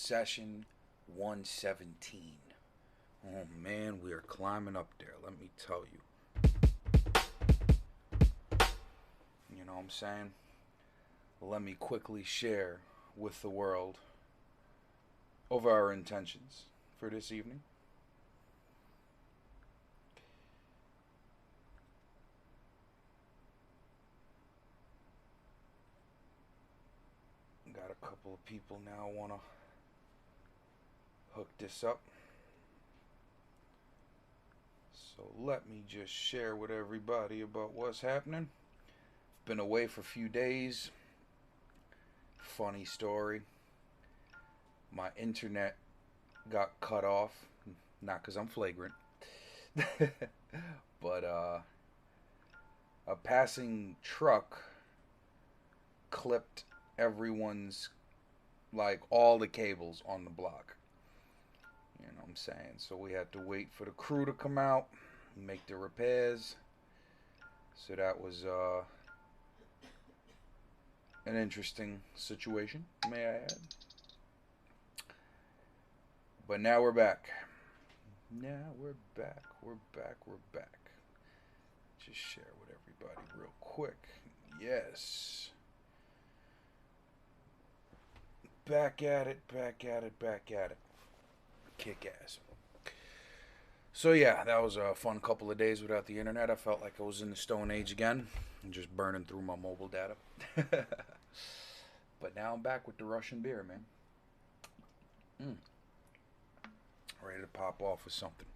Session 117. Oh man, we are climbing up there, let me tell you. You know what I'm saying? Let me quickly share with the world of our intentions for this evening. Got a couple of people now want to hook this up. So let me just share with everybody about what's happening. Been away for a few days. Funny story. My internet got cut off. Not because I'm flagrant. But a passing truck clipped everyone's, like, all the cables on the block. You know what I'm saying? So we had to wait for the crew to come out and make the repairs. So that was an interesting situation, may I add. But now we're back. Now we're back. We're back. We're back. Just share with everybody real quick. Yes. Back at it, back at it, back at it. Kick ass. So yeah, that was a fun couple of days without the internet. I felt like I was in the Stone Age again and just burning through my mobile data. But now I'm back with the Russian beer, man. Ready to pop off with something.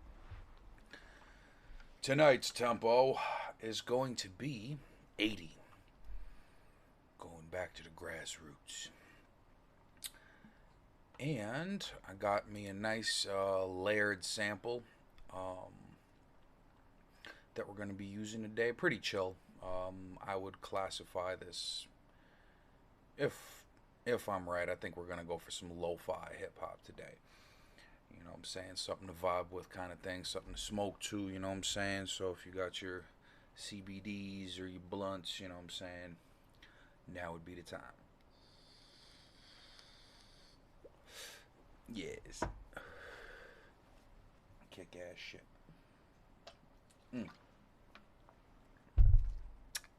Tonight's tempo is going to be 80. Going back to the grassroots. And I got me a nice layered sample that we're going to be using today. Pretty chill. I would classify this, if I'm right, I think we're going to go for some lo-fi hip-hop today. You know what I'm saying? Something to vibe with kind of thing. Something to smoke to, you know what I'm saying? So if you got your CBDs or your blunts, you know what I'm saying, now would be the time. Yes. Kick ass shit.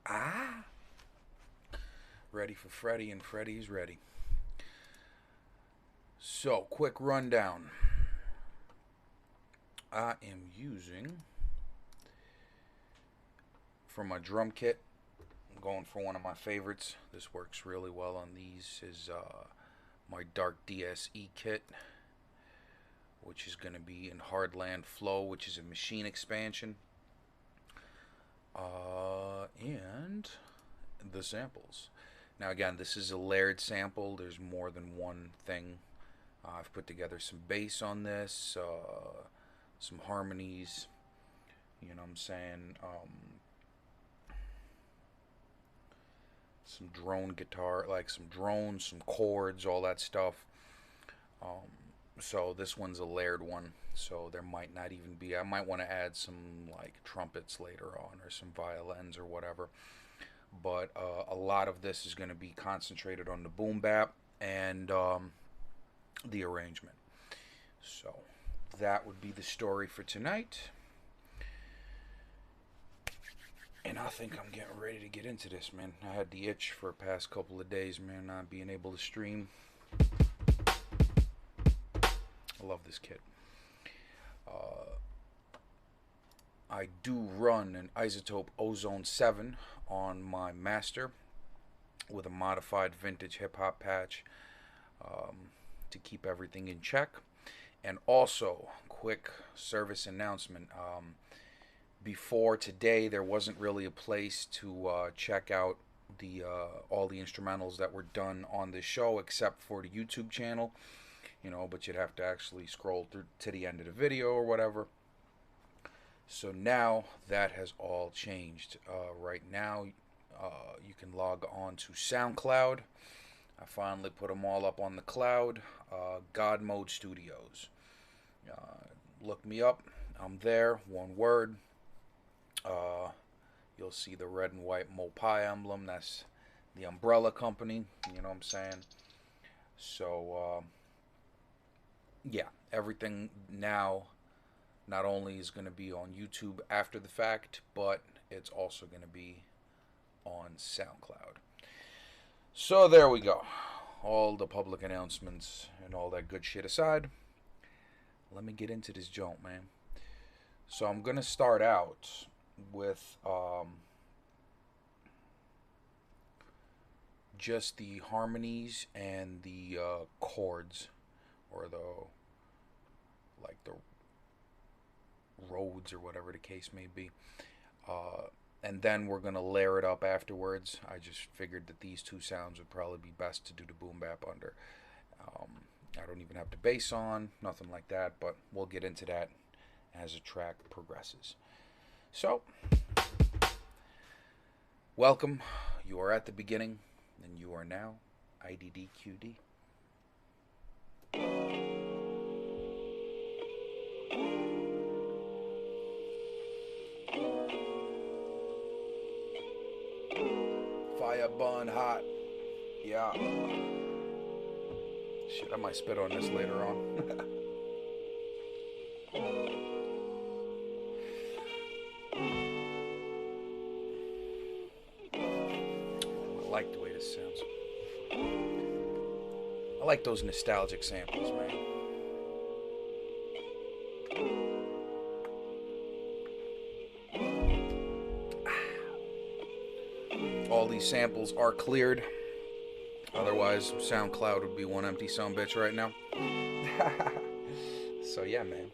Ah. Ready for Freddy, and Freddy's ready. So, quick rundown. I am using, for my drum kit, I'm going for one of my favorites. This works really well on these. Is my Dark DSE kit, which is going to be in Hardland Flow, which is a machine expansion. And the samples. Now again, this is a layered sample. There's more than one thing. I've put together some bass on this, some harmonies, you know what I'm saying, some drone guitar, like some drones, some chords, all that stuff. So this one's a layered one, so there might not even be, I might want to add some like trumpets later on or some violins or whatever. But a lot of this is going to be concentrated on the boom bap and the arrangement. So that would be the story for tonight. And I think I'm getting ready to get into this, man. I had the itch for the past couple of days, man, not being able to stream. I love this kit. I do run an Isotope Ozone 7 on my master with a modified vintage hip-hop patch to keep everything in check. And also, quick service announcement. Before today, there wasn't really a place to check out the all the instrumentals that were done on this show, except for the YouTube channel. You know, but you'd have to actually scroll through to the end of the video or whatever. So now that has all changed. Right now, you can log on to SoundCloud. I finally put them all up on the cloud. GodMode Studios. Look me up. I'm there. One word. You'll see the red and white Mopai emblem. That's the umbrella company. You know what I'm saying? So everything now not only is going to be on YouTube after the fact, but it's also going to be on SoundCloud. So there we go. All the public announcements and all that good shit aside, let me get into this joint, man. So I'm going to start out with just the harmonies and the chords, or the roads, or whatever the case may be. And then we're going to layer it up afterwards. I just figured that these two sounds would probably be best to do the boom bap under. I don't even have the bass on, nothing like that, but we'll get into that as the track progresses. So, welcome. You are at the beginning, and you are now IDDQD. Fire bun hot. Yeah. Shit, I might spit on this later on. I like the way this sounds. I like those nostalgic samples, man. All these samples are cleared. Otherwise, SoundCloud would be one empty sumbitch right now. So yeah, man.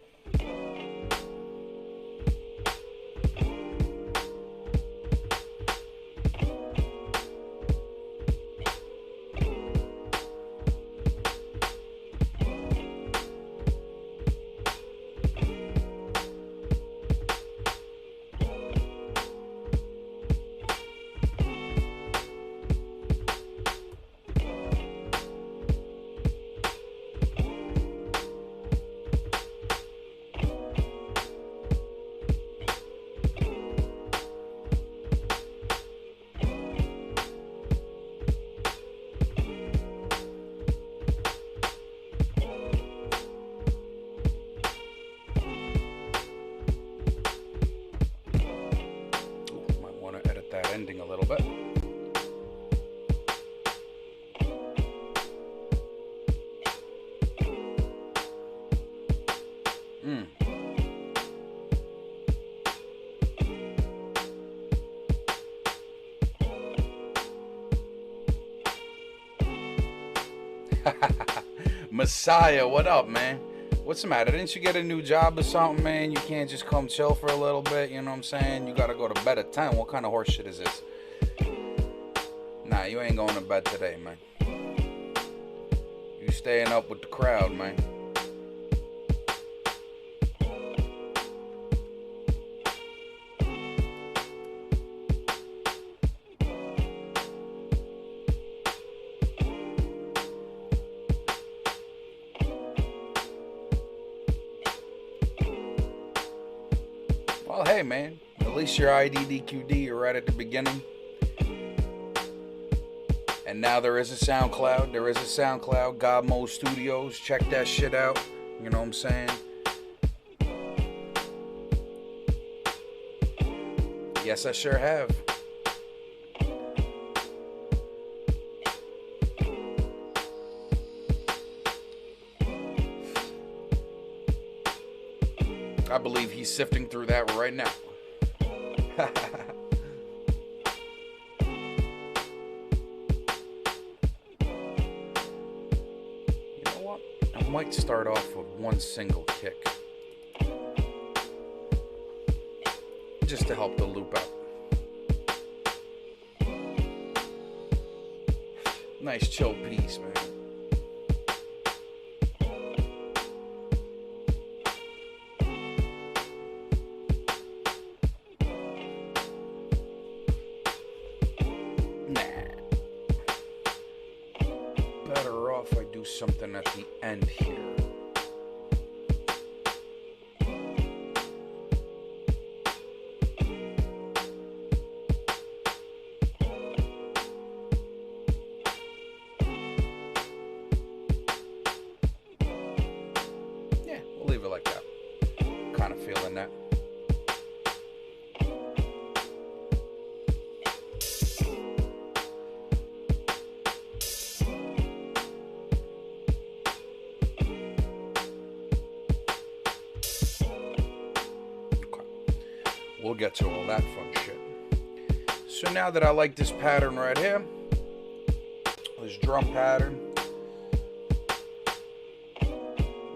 Ending a little bit. Messiah, what up, man? What's the matter? Didn't you get a new job or something, man? You can't just come chill for a little bit, you know what I'm saying? You gotta go to bed at 10. What kind of horse shit is this? Nah, you ain't going to bed today, man. You staying up with the crowd, man. Well, hey, man, at least your IDDQD, you're right at the beginning. And now there is a SoundCloud. There is a SoundCloud, GodMode Studios. Check that shit out. You know what I'm saying? Yes, I sure have. I believe he's sifting through that right now. You know what? I might start off with one single kick, just to help the loop out. Nice chill piece, man. Something at the end here. Yeah, on that. We'll get to all that fun shit. So now that I like this pattern right here, this drum pattern.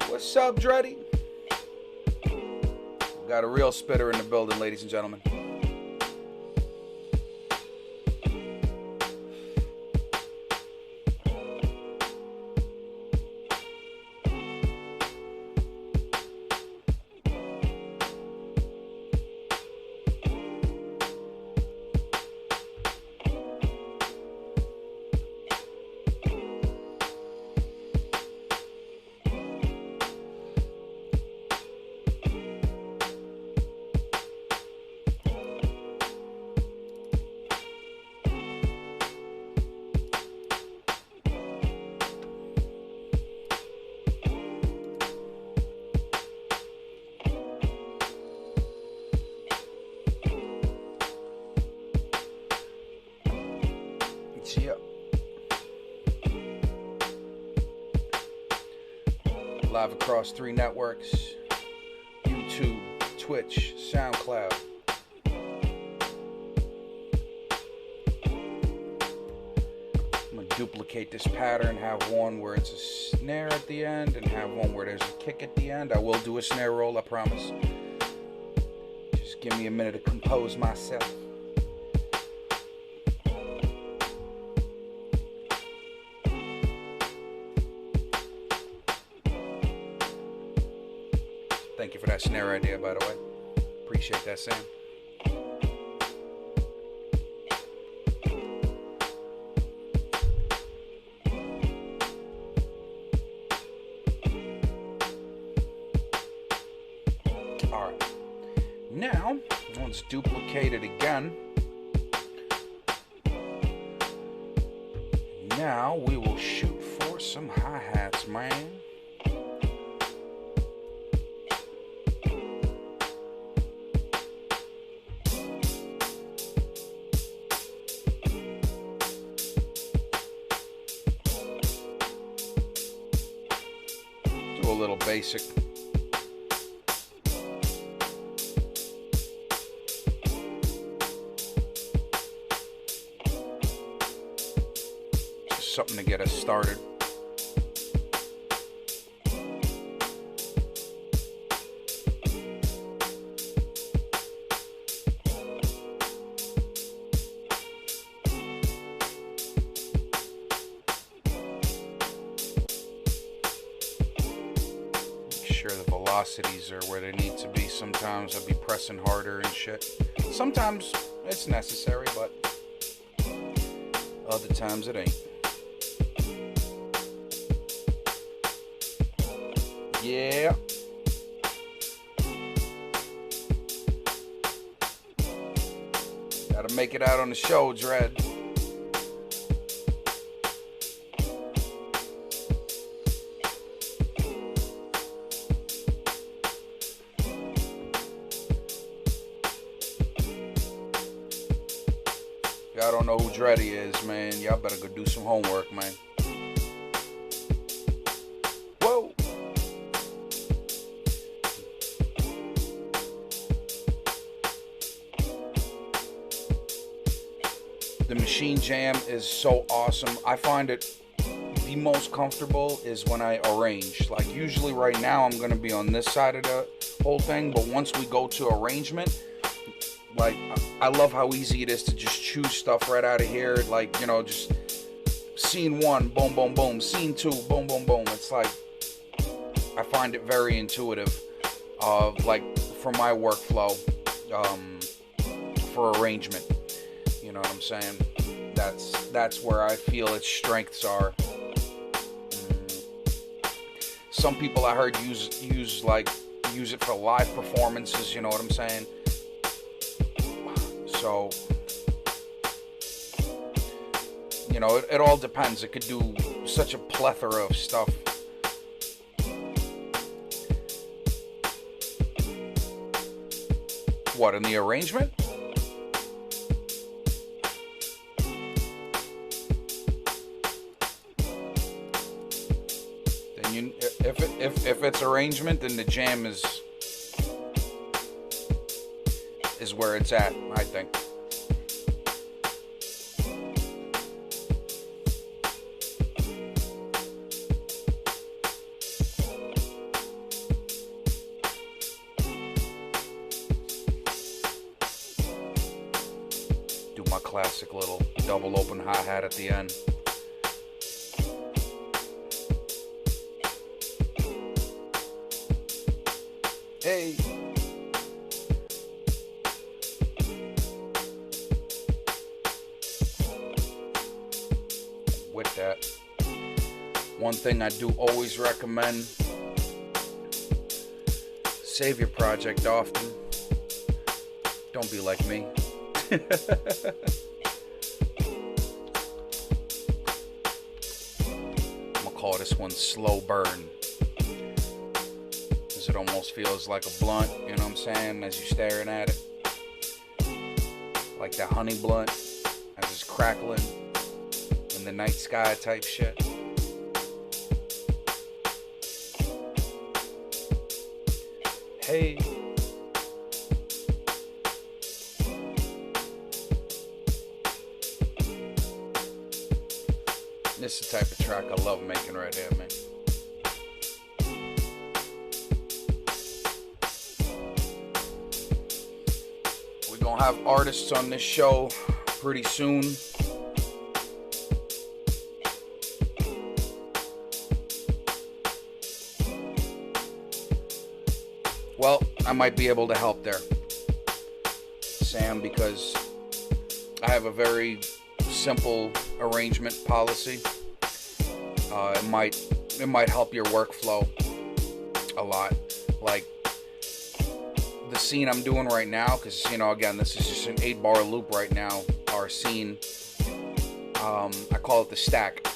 What's up, Dreddy? Got a real spitter in the building, ladies and gentlemen. Yep. Live across 3 networks: YouTube, Twitch, SoundCloud. I'm going to duplicate this pattern, have one where it's a snare at the end and have one where there's a kick at the end. I will do a snare roll, I promise. Just give me a minute to compose myself. Thank you for that snare idea, by the way. Appreciate that, Sam. Alright. Now, let's duplicate it again. Now, we will shoot for some hi-hats, man. A little basic. Just something to get us started. The velocities are where they need to be. Sometimes I'll be pressing harder and shit. Sometimes it's necessary, but other times it ain't. Yeah. Gotta make it out on the show, Dread. Y'all don't know who Dreddy is, man. Y'all better go do some homework, man. Whoa! The machine jam is so awesome. I find it the most comfortable is when I arrange. Like usually right now I'm going to be on this side of the whole thing, but once we go to arrangement, like, I love how easy it is to just choose stuff right out of here. Like, you know, just scene 1, boom, boom, boom. Scene 2, boom, boom, boom. It's like, I find it very intuitive, like, for my workflow, for arrangement. You know what I'm saying? That's where I feel its strengths are. Some people I heard use it for live performances, you know what I'm saying? So, you know, it all depends. It could do such a plethora of stuff. What, in the arrangement? Then you, if it's arrangement, then the jam is where it's at, I think. Do my classic little double open hi-hat at the end. Hey. With that, one thing I do always recommend, save your project often. Don't be like me. I'm gonna call this one slow burn, because it almost feels like a blunt, you know what I'm saying, as you're staring at it. Like that honey blunt as it's crackling in the night sky type shit. Hey. This is the type of track I love making right here, man. We're gonna have artists on this show pretty soon. Well, I might be able to help there, Sam, because I have a very simple arrangement policy. It might help your workflow a lot. Like the scene I'm doing right now, because again, this is just an 8-bar loop right now. Our scene, I call it the stack.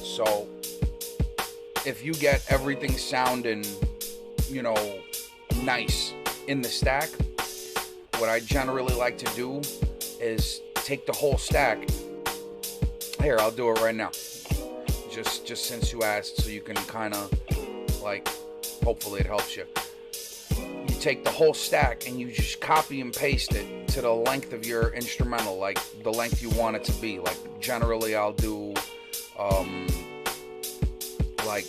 So if you get everything sounding, nice in the stack, what I generally like to do is take the whole stack. Here, I'll do it right now. Just since you asked, so you can kind of hopefully it helps you. You take the whole stack and you just copy and paste it to the length of your instrumental, like the length you want it to be. Like generally, I'll do like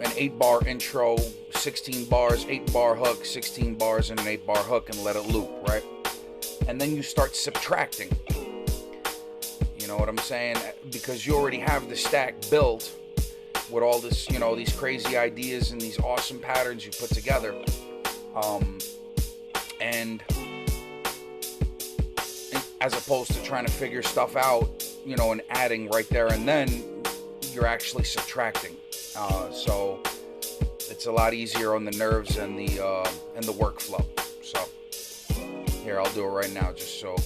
an 8-bar intro, 16 bars, 8-bar hook, 16 bars, and an 8-bar hook, and let it loop, right? And then you start subtracting. You know what I'm saying? Because you already have the stack built with all this, these crazy ideas and these awesome patterns you put together. And as opposed to trying to figure stuff out, and adding right there and then, you're actually subtracting. So it's a lot easier on the nerves and the workflow. So here, I'll do it right now, just so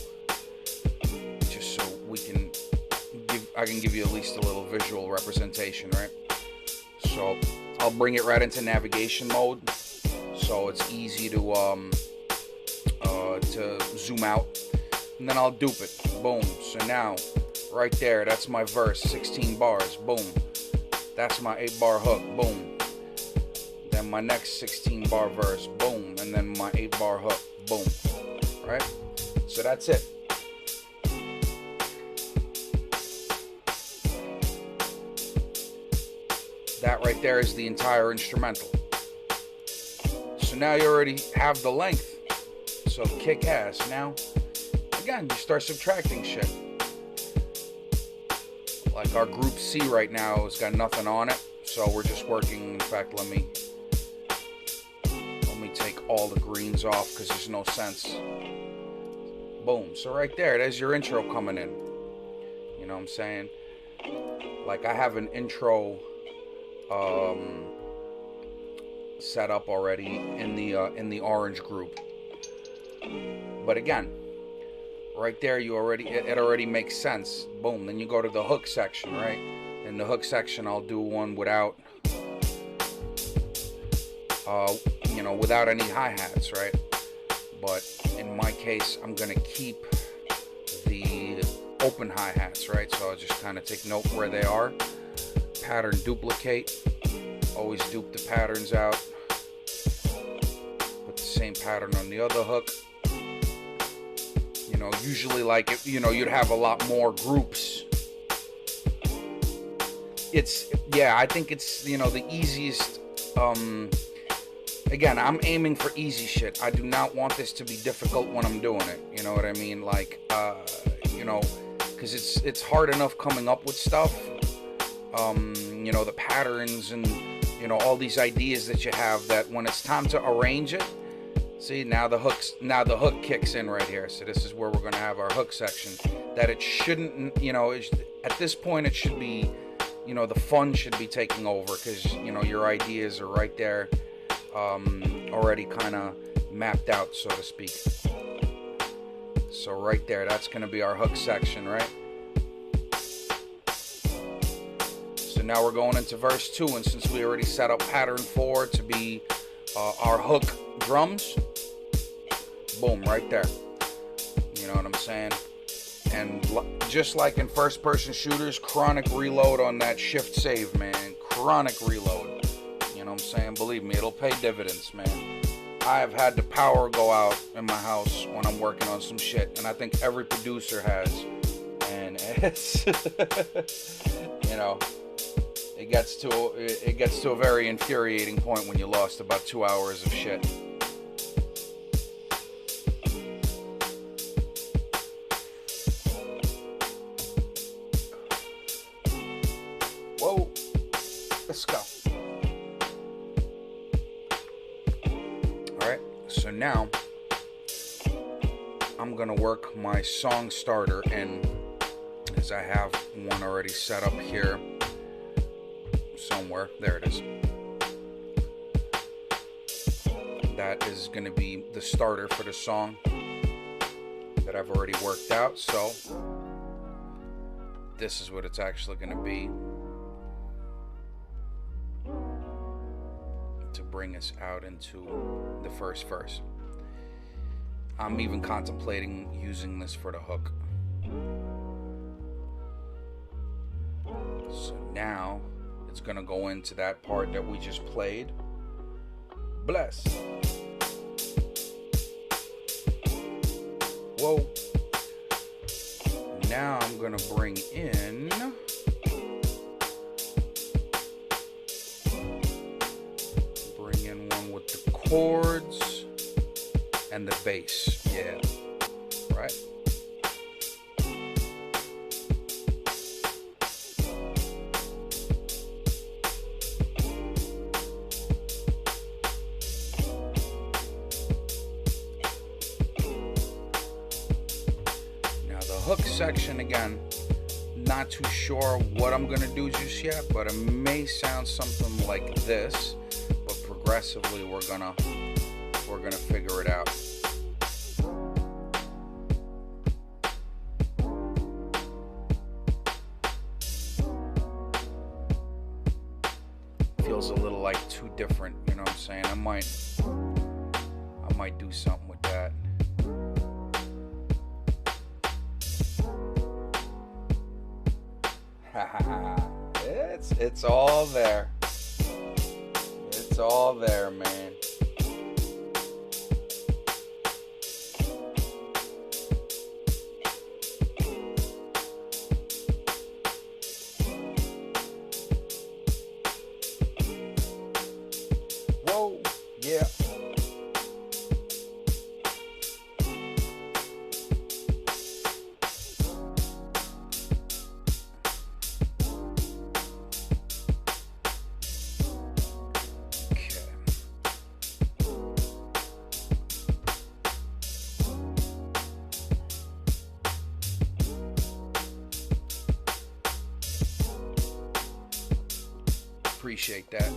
I can give you at least a little visual representation, right? So I'll bring it right into navigation mode, so it's easy to zoom out, and then I'll dupe it. Boom. So now, right there, that's my verse, 16 bars. Boom. That's my 8-bar hook. Boom. Then my next 16-bar verse. Boom. And then my 8-bar hook. Boom. Right? So that's it. That right there is the entire instrumental. So now you already have the length. So kick ass. Now, again, you start subtracting shit. Like our group C right now has got nothing on it. So we're just working. In fact, let me take all the greens off because there's no sense. Boom. So right there's your intro coming in. You know what I'm saying? Like I have an intro set up already in the orange group. But again, right there it already makes sense. Boom. Then you go to the hook section, right? In the hook section, I'll do one without without any hi-hats, right? But in my case, I'm gonna keep the open hi-hats, right? So I'll just kind of take note where they are, pattern duplicate, always dupe the patterns out, put the same pattern on the other hook. You know, usually like if, you know, you'd have a lot more groups. I think it's, you know, the easiest. Again, I'm aiming for easy shit. I do not want this to be difficult when I'm doing it. You know what I mean? Like, you know, because it's hard enough coming up with stuff. You know, the patterns and, you know, all these ideas that you have, that when it's time to arrange it, see, now the hook kicks in right here. So this is where we're going to have our hook section. That it shouldn't, you know, at this point it should be, you know, the fun should be taking over, because, you know, your ideas are right there, already kind of mapped out, so to speak. So right there, that's going to be our hook section, right? So now we're going into verse 2, and since we already set up pattern 4 to be our hook drums, boom, right there. You know what I'm saying? And just like in first-person shooters, chronic reload on that shift save, man. Chronic reload. You know what I'm saying? Believe me, it'll pay dividends, man. I have had the power go out in my house when I'm working on some shit, and I think every producer has. And it's, you know, it gets to a very infuriating point when you lost about 2 hours of shit. Whoa, let's go. All right, so now I'm gonna work my song starter in, as I have one already set up here somewhere. There it is. That is going to be the starter for the song that I've already worked out. So this is what it's actually going to be to bring us out into the first verse. I'm even contemplating using this for the hook. So now it's gonna go into that part that we just played. Bless. Whoa. Now I'm gonna bring in one with the chords and the bass. Yeah. Right. Hook section, again, not too sure what I'm gonna do just yet, but it may sound something like this, but progressively we're gonna figure it out. Feels a little like too different, you know what I'm saying? I might do something with that. It's all there. It's all there, man. Whoa, yeah. Appreciate that.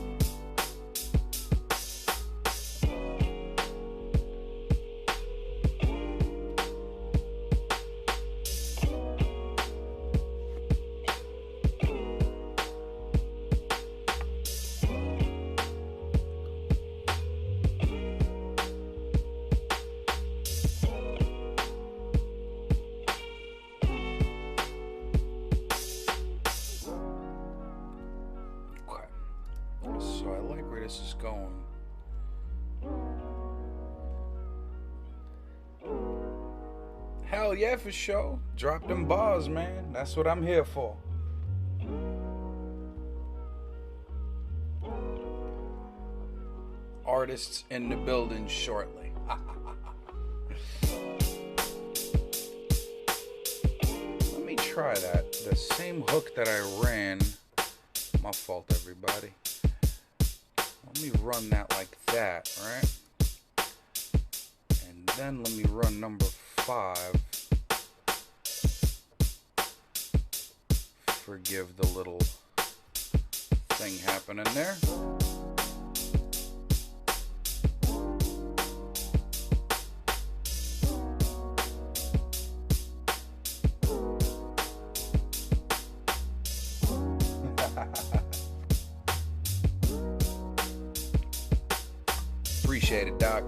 So I like where this is going. Hell yeah, for sure. Drop them bars, man. That's what I'm here for. Artists in the building shortly. Let me try that. The same hook that I ran. My fault, everybody. Let me run that like that, right? And then let me run number 5. Forgive the little thing happening there. Appreciate it, Doc.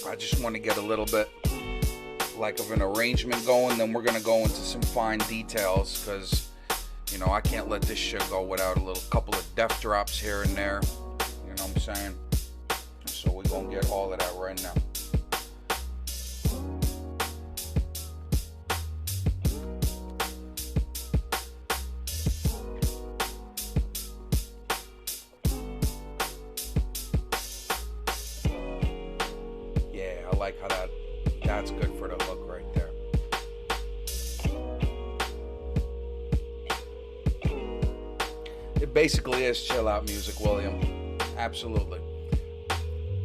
I just want to get a little bit like of an arrangement going, then we're going to go into some fine details, because you know I can't let this shit go without a little couple of death drops here and there, you know what I'm saying? So we're going to get all of that right now. I like how that's good for the hook right there. It basically is chill out music, William. Absolutely.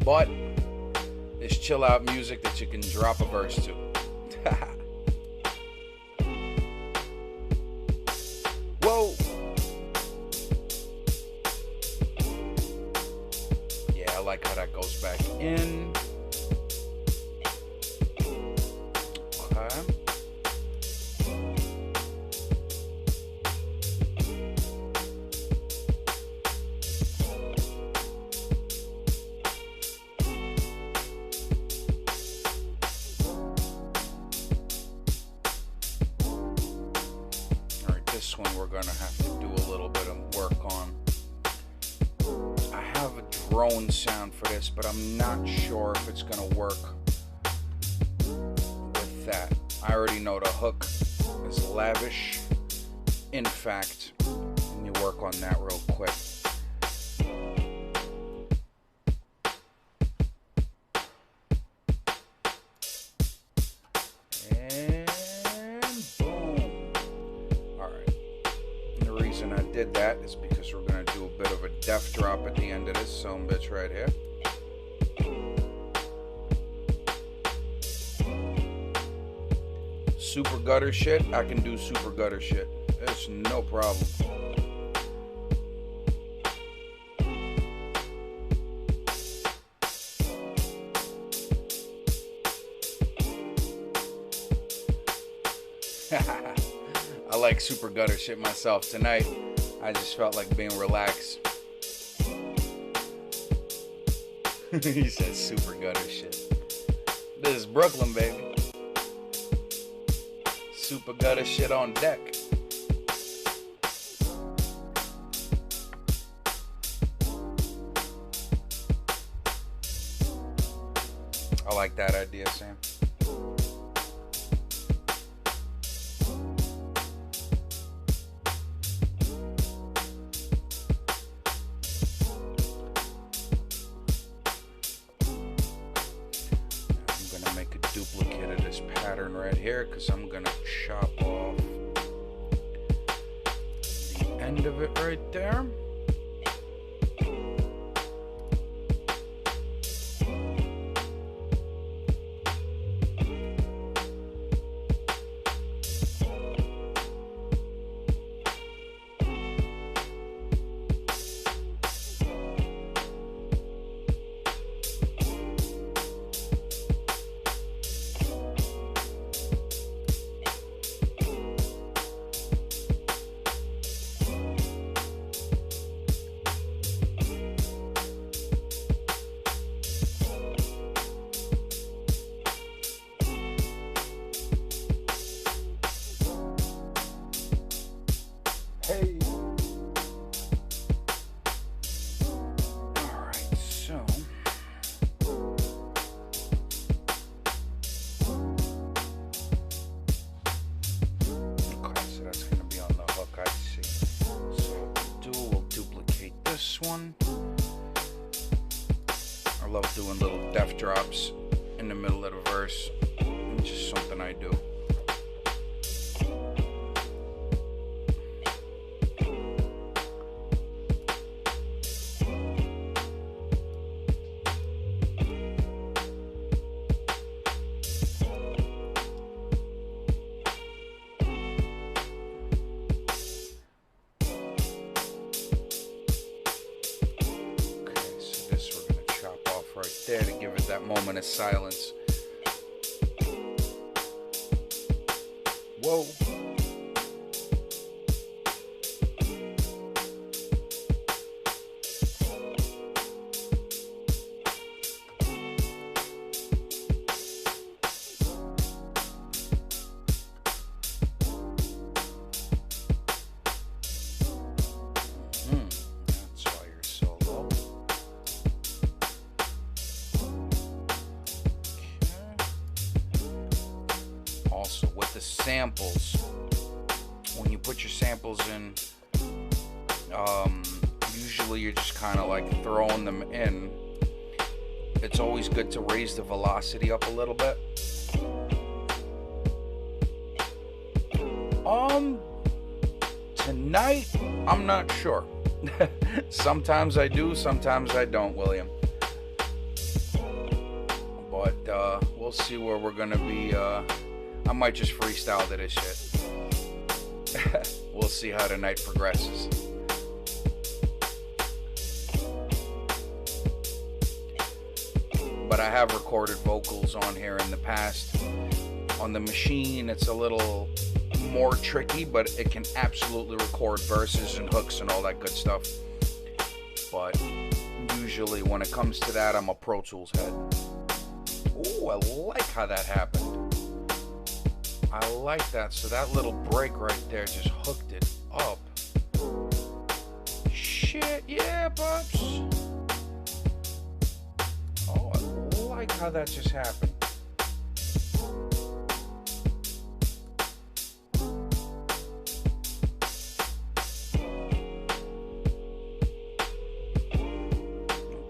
But it's chill out music that you can drop a verse to. Whoa. Yeah, I like how that goes back in. This one we're gonna have to do a little bit of work on. I have a drone sound for this, but I'm not sure if it's gonna work with that. I already know the hook is lavish. In fact, let me work on that real quick. I did that is because we're going to do a bit of a death drop at the end of this son bitch right here. Super gutter shit, I can do super gutter shit. It's no problem. I like super gutter shit myself. Tonight, I just felt like being relaxed. He said super gutter shit. This is Brooklyn, baby. Super gutter shit on deck. I like that idea, Sam. Duplicate of this pattern right here, because I'm gonna chop off end of it right there. Hey. Alright, so okay, so that's gonna be on the hook, I see. So we'll duplicate this one. I love doing little def drops in the middle of the verse. It's just something I do. Right there to give it that moment of silence. Whoa. Also, with the samples, when you put your samples in, usually you're just kind of like throwing them in. It's always good to raise the velocity up a little bit. Tonight, I'm not sure. Sometimes I do, sometimes I don't, William. But we'll see where we're gonna be. I might just freestyle to this shit. We'll see how the night progresses. But I have recorded vocals on here in the past. On the machine, it's a little more tricky, but it can absolutely record verses and hooks and all that good stuff. But usually when it comes to that, I'm a Pro Tools head. Ooh, I like how that happened. I like that. So that little break right there just hooked it up. Shit, yeah, Pops. Oh, I like how that just happened.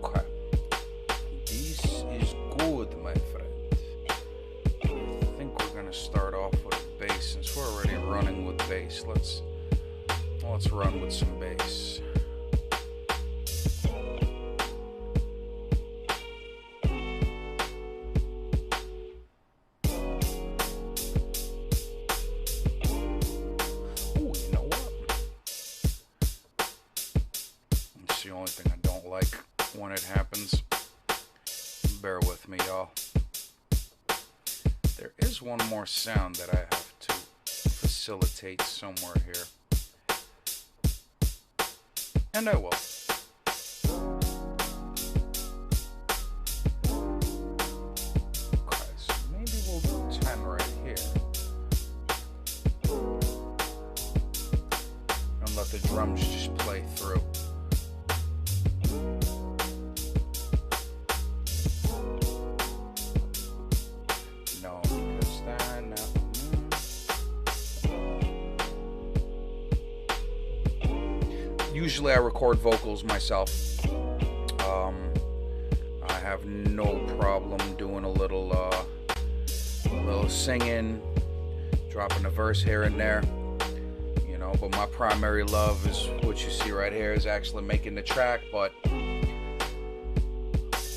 Okay. This is good, my friend. I think we're gonna start off with a bass since we're already running with bass. Let's run with some bass. The only thing I don't like when it happens. Bear with me, y'all. There is one more sound that I have to facilitate somewhere here. And I will. Okay, so maybe we'll do 10 right here. And let the drums just play through. Usually I record vocals myself. I have no problem doing a little singing, dropping a verse here and there. You know, but my primary love is what you see right here, is actually making the track. But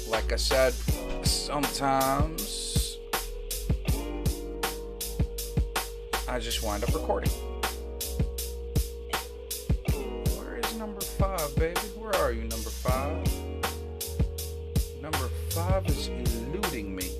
like I said, sometimes I just wind up recording. Where is number 5, baby? Where are you, number 5? Number 5 is eluding me.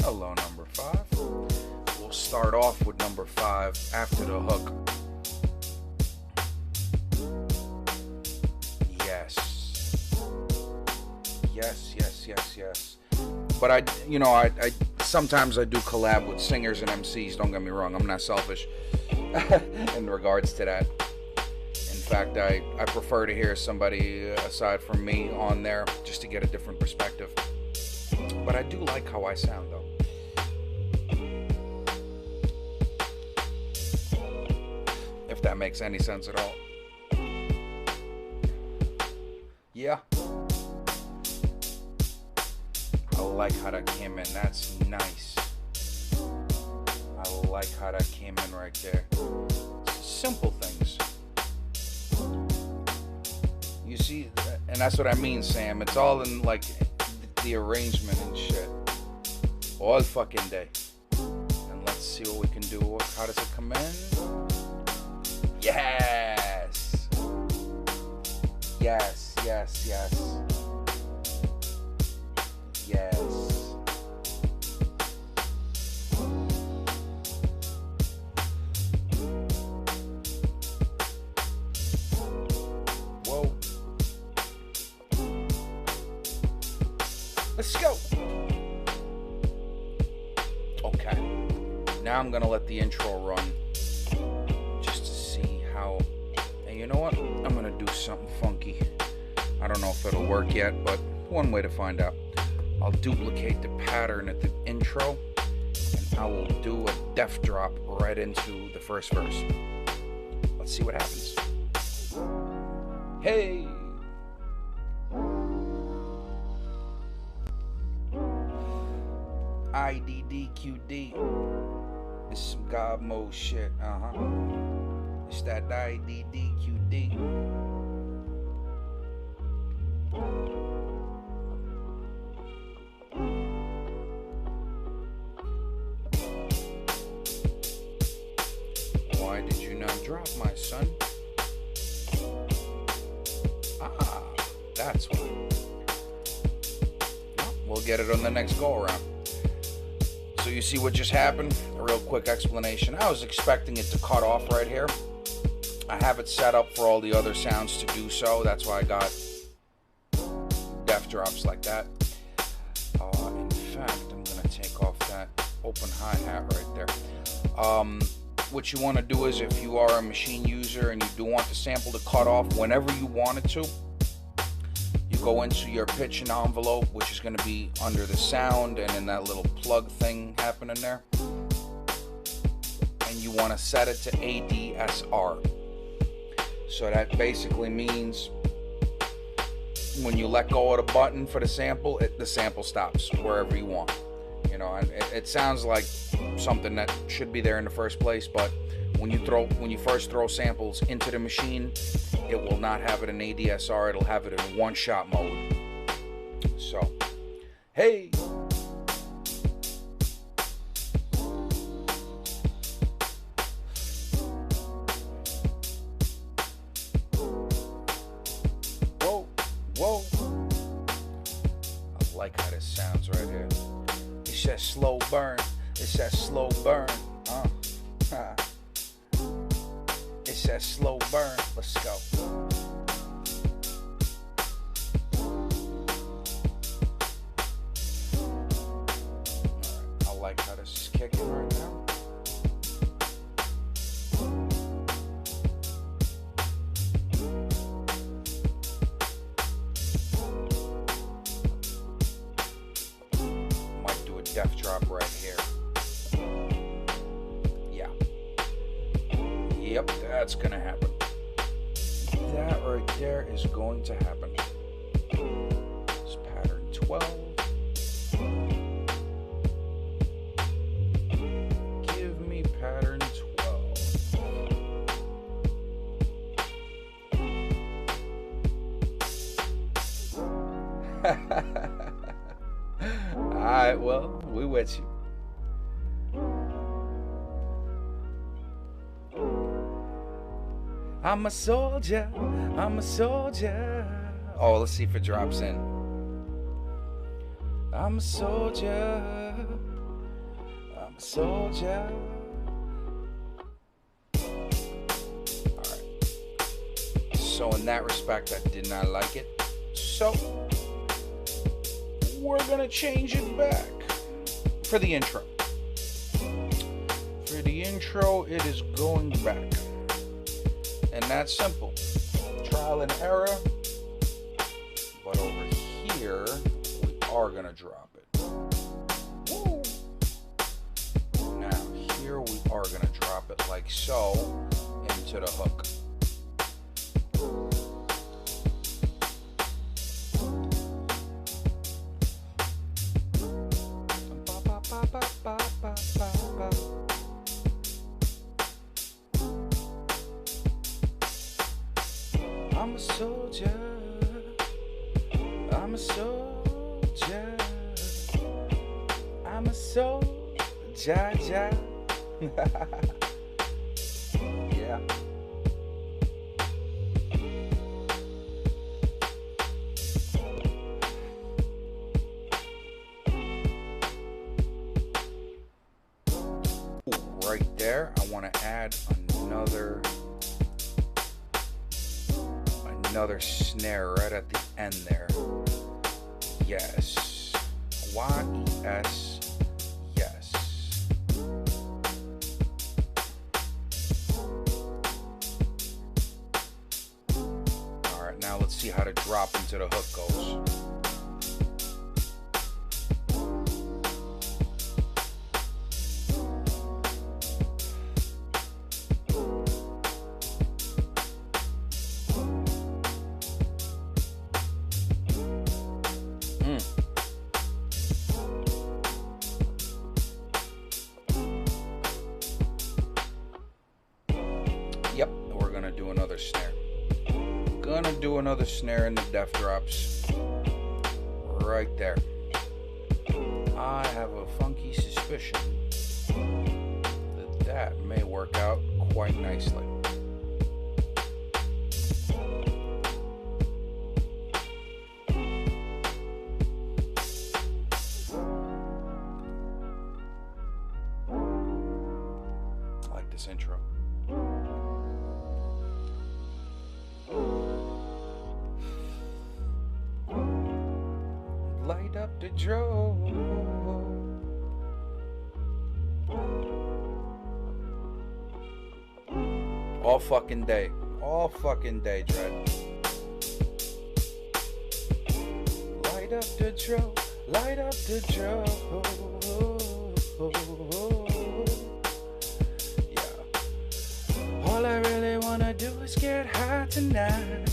Hello, number 5. We'll start off with number 5 after the hook. Yes. But I sometimes I do collab with singers and MCs. Don't get me wrong. I'm not selfish in regards to that. In fact, I prefer to hear somebody aside from me on there just to get a different perspective. But I do like how I sound, though. If that makes any sense at all. Yeah. I like how that came in. That's nice. I like how that came in right there. Simple things. You see, and that's what I mean, Sam. It's all in, like, the arrangement and shit. All fucking day. And let's see what we can do. How does it come in? Yes. Yes. Whoa. Let's go. Okay. Now I'm gonna let the intro run. And you know what? I'm gonna do something funky. I don't know if it'll work yet, but one way to find out. I'll duplicate the pattern at the intro, and I will do a def drop right into the first verse. Let's see what happens. Hey! IDDQD. It's some GodMode shit, It's that IDDQD. Why did you not drop, my son? That's why. We'll get it on the next go around. So you see what just happened? A real quick explanation. I was expecting it to cut off right here. I have it set up for all the other sounds to do so. That's why I got def drops like that. In fact, I'm going to take off that open hi-hat right there. What you want to do is, if you are a machine user and you do want the sample to cut off whenever you want it to, you go into your pitch and envelope, which is going to be under the sound and in that little plug thing happening there. And you want to set it to ADSR. So that basically means when you let go of the button for the sample, the sample stops wherever you want. You know, and it sounds like something that should be there in the first place, but when you first throw samples into the machine, it will not have it in ADSR. It'll have it in one-shot mode. So, hey. Whoa. I like how this sounds right here. It's that slow burn. It's that slow burn. It's that slow burn. Let's go. Alright, I like how this is kicking right now. Def drop right here. Yeah. Yep, That's gonna happen. That right there is going to happen. It's pattern 12. Give me pattern 12. Alright, well, we with you. I'm a soldier, I'm a soldier. Oh, let's see if it drops in. I'm a soldier, I'm a soldier. Alright. So in that respect, I did not like it. So we're gonna change it back for the intro. For the intro, it is going back. And that's simple. Trial and error. But over here, we are going to drop it. Woo. Now, here we are going to drop it like so into the hook. I'm a soldier, I'm a soldier, I'm a soldier, yeah. Right there, I want to add another snare right at the end there. Yes. Y-E-S. Yes. Alright, now let's see how the drop into the hook goes. Yep, we're gonna do another snare. Gonna do another snare in the death drops. Right there. I have a funky suspicion that may work out quite nicely. I like this intro. Light up the drove. All fucking day. All fucking day, Dread. Light up the drove. Light up the drove. Yeah. All I really wanna do is get high tonight.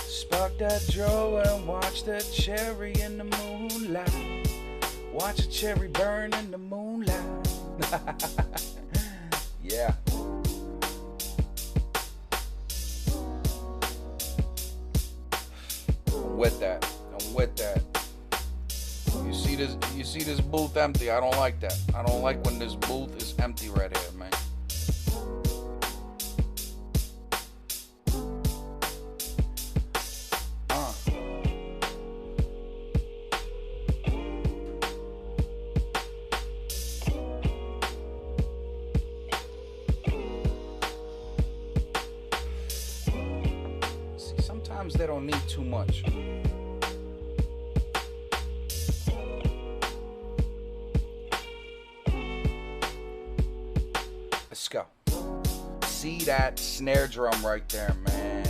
Spark that drawer and watch the cherry in the moonlight. Watch a cherry burn in the moonlight. Yeah. I'm with that. I'm with that. You see this booth empty. I don't like that. I don't like when this booth is empty right here, man. Sometimes they don't need too much. Let's go. See that snare drum right there, man.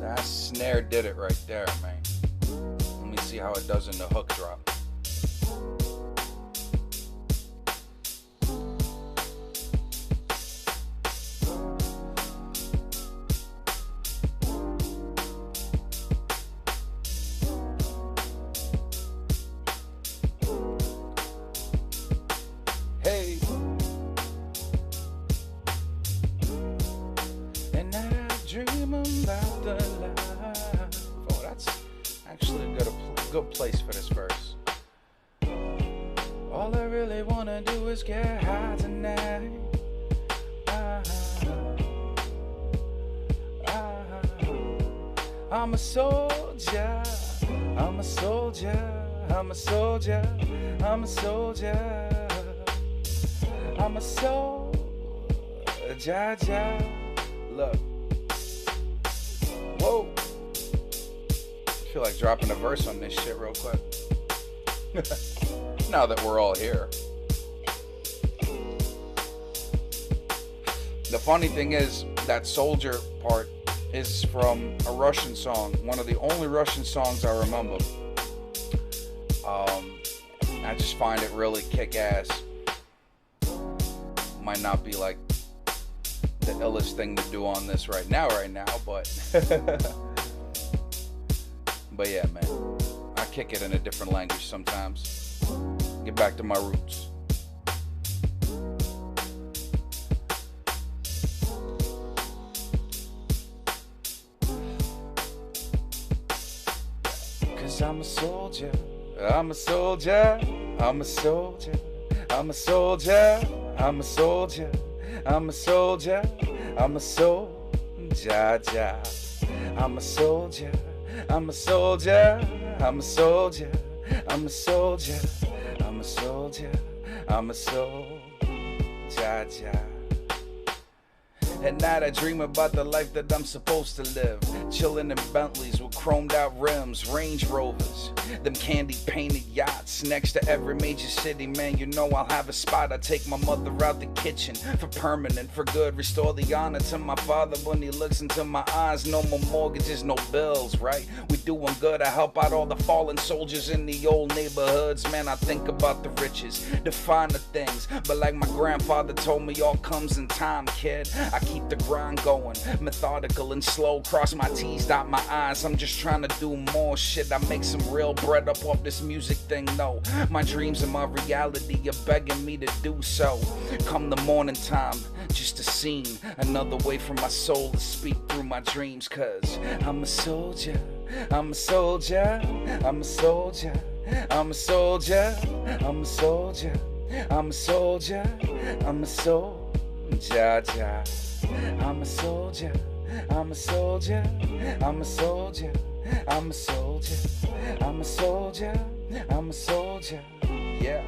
That snare did it right there, man. Let me see see how it does in the hook drop. Hey, and I dream about the life. Oh, that's actually a good place for this verse. All I really wanna do is get high tonight. I'm a soldier. I'm a soldier. I'm a soldier. I'm a soldier. I'm a soldier. Look. Whoa. I feel like dropping a verse on this shit real quick. Now that we're all here. The funny thing is, that soldier part is from a Russian song. One of the only Russian songs I remember. I just find it really kick-ass. Might not be like the illest thing to do on this right now, but but yeah, man, I kick it in a different language sometimes. Get back to my roots. Cause I'm a soldier, I'm a soldier, I'm a soldier, I'm a soldier, I'm a soldier, I'm a soldier, I'm a soldier, I'm a soldier, I'm a soldier, I'm a soldier, I'm a soldier, I'm a soldier, I'm a soldier. At night I dream about the life that I'm supposed to live. Chilling in Bentleys with chromed out rims, Range Rovers, them candy painted yachts. Next to every major city, man, you know I'll have a spot. I take my mother out the kitchen for permanent, for good. Restore the honor to my father when he looks into my eyes. No more mortgages, no bills, right? We doing good. I help out all the fallen soldiers in the old neighborhoods. Man, I think about the riches, the finer things. But like my grandfather told me, all comes in time, kid. I keep the grind going, methodical and slow. Cross my T's, dot my I's. I'm just trying to do more shit. I make some real bread up off this music thing. No, my dreams and my reality are begging me to do so. Come the morning time, just a scene, another way for my soul to speak through my dreams. Cause I'm a soldier, I'm a soldier, I'm a soldier, I'm a soldier, I'm a soldier, I'm a soldier, I'm a soldier. I'm a soldier, I'm a soldier, I'm a soldier, I'm a soldier, I'm a soldier, I'm a soldier, yeah.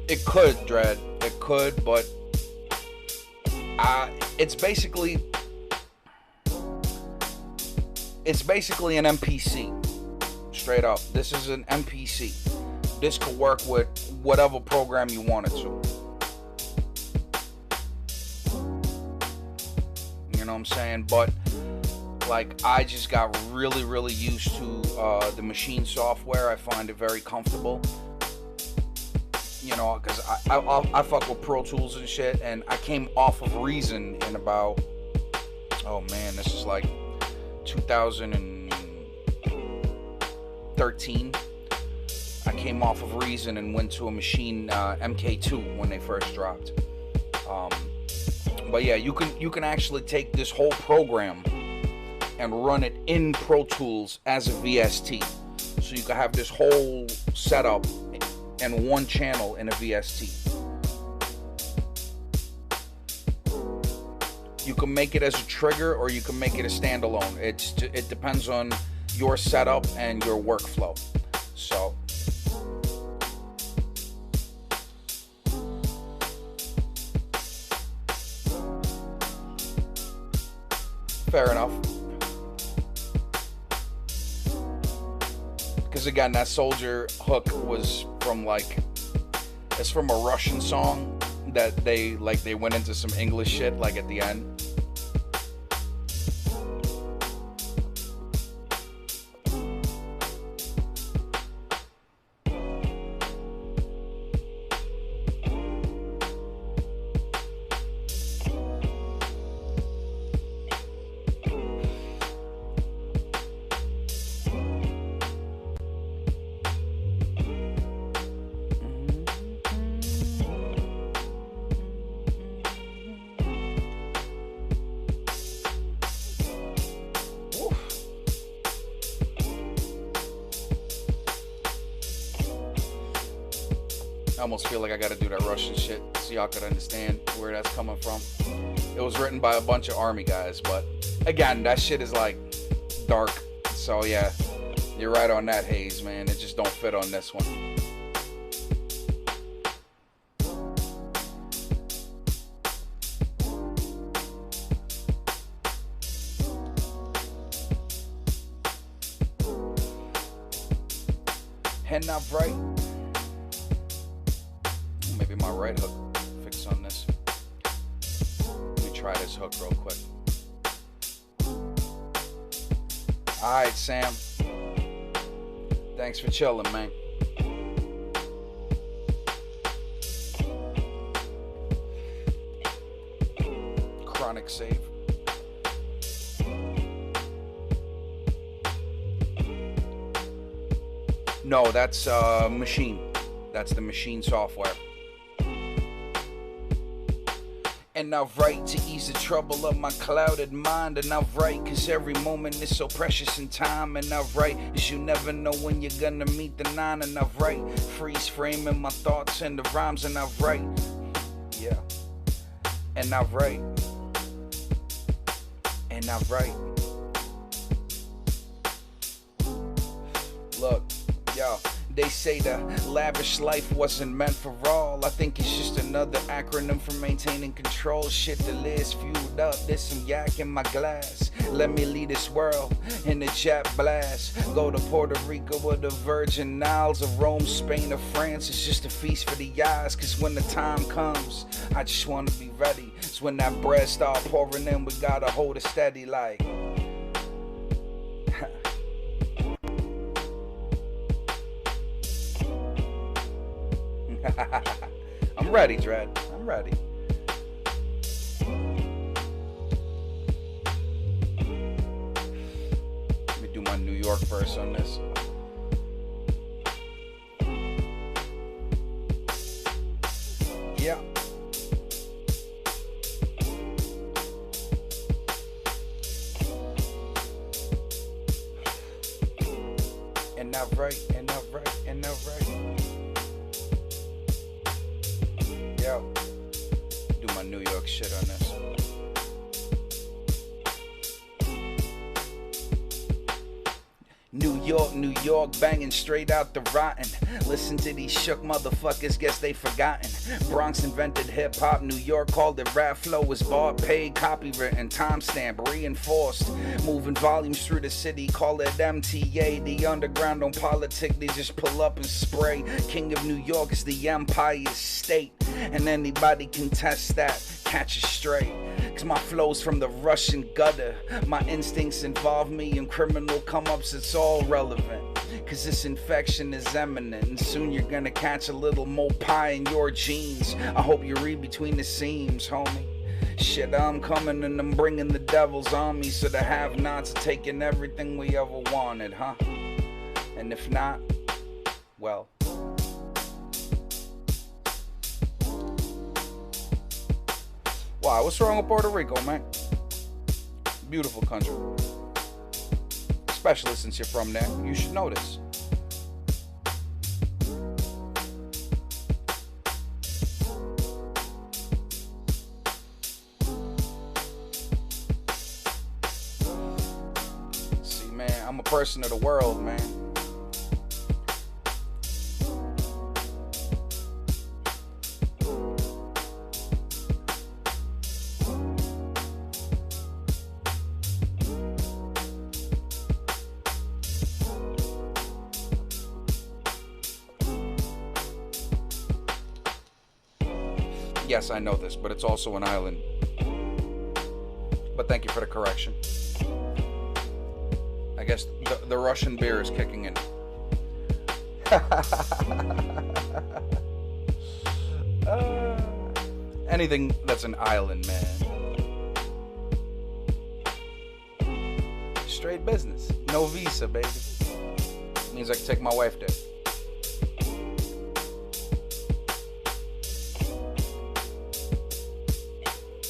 It could, Dread. It could, but it's basically an MPC. Straight up. This is an MPC. This could work with whatever program you want it to. You know what I'm saying? But like, I just got really, really used to the machine software. I find it very comfortable. You know, because I fuck with Pro Tools and shit, and I came off of Reason in about, oh man, this is like 2013. I came off of Reason and went to a machine, MK2, when they first dropped. But yeah, you can actually take this whole program and run it in Pro Tools as a VST. So you can have this whole setup and one channel in a VST. You can make it as a trigger or you can make it a standalone. It depends on your setup and your workflow. So fair enough. Because again, that soldier hook was from like, it's from a Russian song that they went into some English shit like at the end. I almost feel like I gotta do that Russian shit so y'all could understand where that's coming from. It was written by a bunch of army guys, but again, that shit is like dark. So yeah, you're right on that, Hayes, man. It just don't fit on this one. Heading out right. Maybe my right hook fix on this. Let me try this hook real quick. Alright, Sam. Thanks for chilling, man. Chronic save. No, that's Machine. That's the Machine software. And I write to ease the trouble of my clouded mind. And I write cause every moment is so precious in time. And I write cause you never know when you're gonna meet the nine. And I write, freeze framing my thoughts and the rhymes. And I write, yeah. And I write. And I write. Look, yo. They say the lavish life wasn't meant for all. I think it's just another acronym for maintaining control. Shit, the lid's fueled up. There's some yak in my glass. Let me lead this world in the jet blast. Go to Puerto Rico or the Virgin Isles, or Rome, Spain, or France. It's just a feast for the eyes. Cause when the time comes, I just wanna be ready. It's when that bread start pouring in, we gotta hold it steady like. I'm ready, Dread. I'm ready. Let me do my New York verse on this. Yeah. And I write, and I write, and I write. Yo, do my New York shit on this. New York, banging straight out the rotten. Listen to these shook motherfuckers, guess they forgotten. Bronx invented hip-hop, New York called it rap flow. Was bought, paid, copywritten, timestamp, reinforced. Moving volumes through the city, call it MTA. The underground don't politic, they just pull up and spray. King of New York is the Empire State, and anybody can test that, catch it straight. Cause my flow's from the Russian gutter. My instincts involve me in criminal come-ups, it's all relevant. Cause this infection is imminent, and soon you're gonna catch a little more pie in your jeans. I hope you read between the seams, homie. Shit, I'm coming and I'm bringing the devils on me. So the have-nots are taking everything we ever wanted, huh? And if not, well. Wow, what's wrong with Puerto Rico, man? Beautiful country. Especially since you're from there. You should know this. See, man, I'm a person of the world, man. Yes, I know this, but it's also an island. But thank you for the correction. I guess the Russian beer is kicking in. Anything that's an island, man. Straight business. No visa, baby. Means I can take my wife there.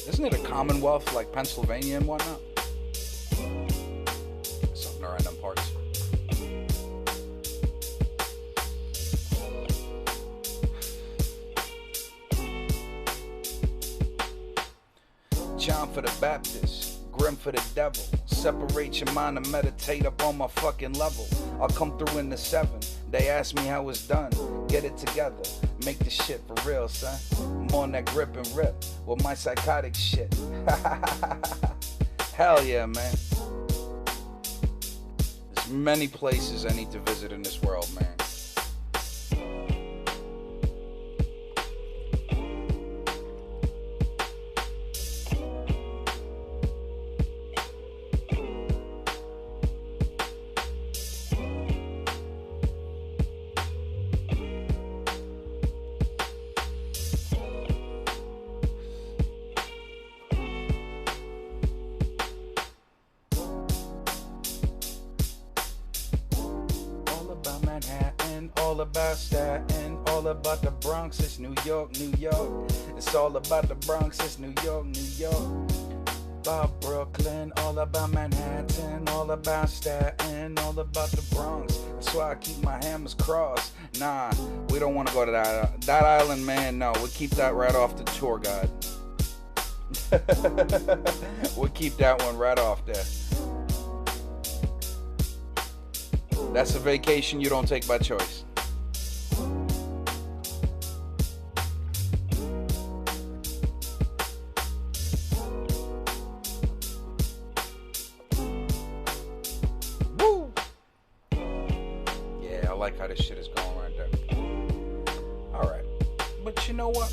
Isn't it a commonwealth like Pennsylvania and whatnot? Something around them parts. John for the Baptist, grim for the devil. Separate your mind and meditate up on my fucking level. I'll come through in the 7. They ask me how it's done. Get it together. Make this shit for real, son. I'm on that grip and rip with my psychotic shit. Hell yeah, man. There's many places I need to visit in this world, man. All about Staten, all about the Bronx, it's New York, New York. It's all about the Bronx, it's New York, New York. About Brooklyn, all about Manhattan, all about Staten, all about the Bronx. That's why I keep my hammers crossed. Nah, we don't want to go to that island, man. No, we keep that right off the tour guide. We'll keep that one right off there. That's a vacation you don't take by choice. Woo! Yeah, I like how this shit is going right there. Alright. But you know what?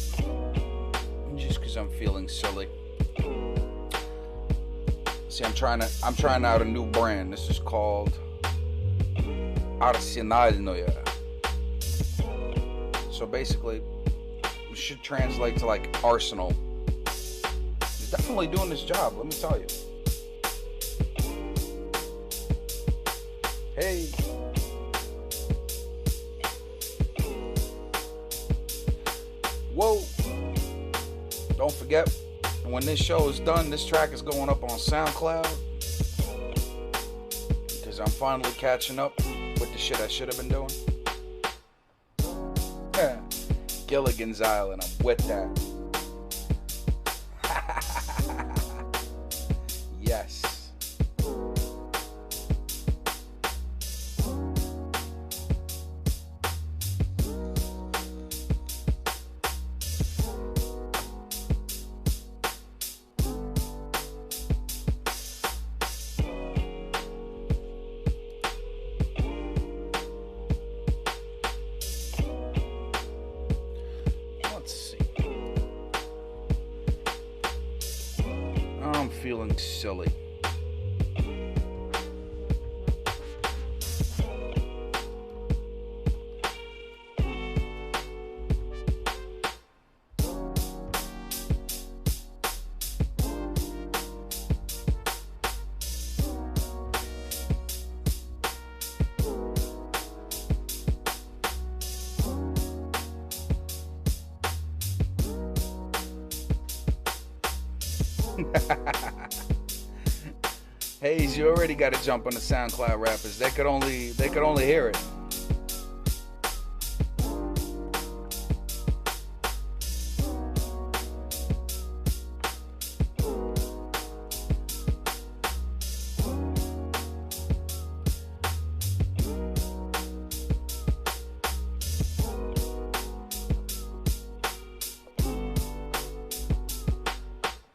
Just because I'm feeling silly. See, I'm trying out a new brand. This is called Arsenalnoye. So basically, it should translate to like arsenal. It's definitely doing this job, let me tell you. Hey. Whoa. Don't forget, when this show is done, this track is going up on SoundCloud. Because I'm finally catching up with the shit I should have been doing. Gilligan's Island, I'm with that. Yes. I'm feeling silly. Hayes, you already got to jump on the SoundCloud rappers. They could only hear it.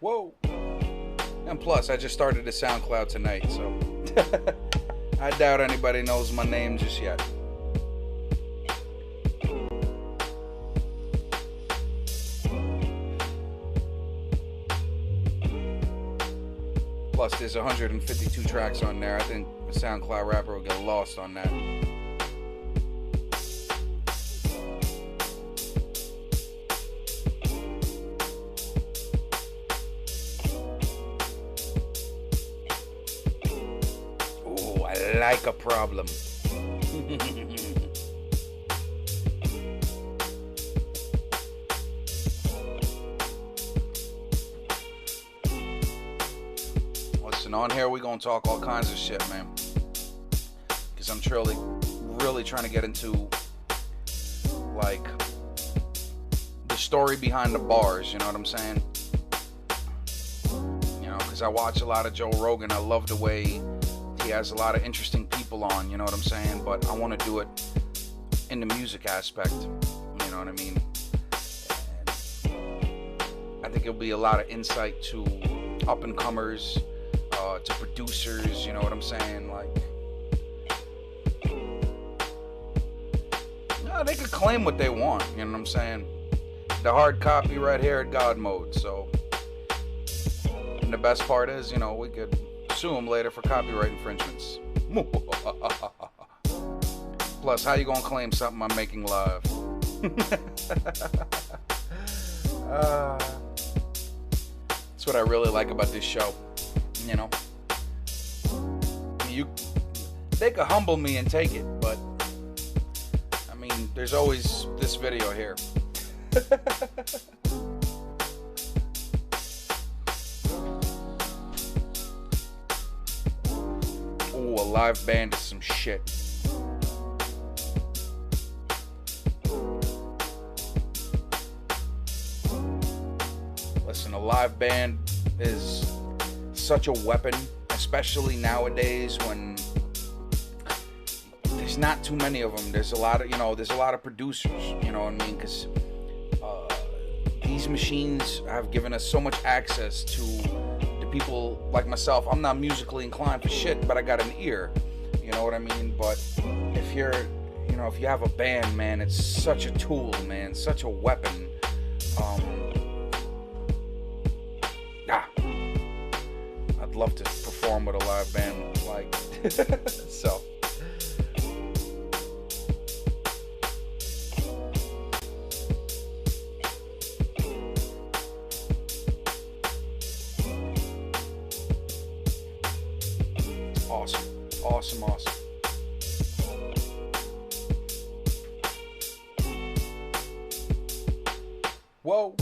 Whoa. And plus, I just started the SoundCloud tonight, so I doubt anybody knows my name just yet. Plus, there's 152 tracks on there. I think a SoundCloud rapper will get lost on that. Ooh, I like a problem. Listen, on here we're gonna talk all kinds of shit, man. Because I'm really trying to get into, like, the story behind the bars, you know what I'm saying? You know, because I watch a lot of Joe Rogan. I love the way he has a lot of interesting people on, you know what I'm saying? But I want to do it in the music aspect, you know what I mean? And I think it'll be a lot of insight to up-and-comers, to producers, you know what I'm saying? Like, yeah, they could claim what they want, you know what I'm saying? The hard copy right here at GodMode, so. And the best part is, you know, we could sue them later for copyright infringements. Plus, how you gonna claim something I'm making live? That's what I really like about this show, you know. They could humble me and take it, but I mean, there's always this video here. Ooh, a live band is some shit. Listen, a live band is such a weapon, especially nowadays when there's not too many of them. There's a lot of, there's a lot of producers, you know what I mean? Because these machines have given us so much access to the people like myself. I'm not musically inclined for shit, but I got an ear, you know what I mean? But if you're, if you have a band, man, it's such a tool, man, such a weapon. I'd love to perform with a live band, like, so. Awesome. Whoa.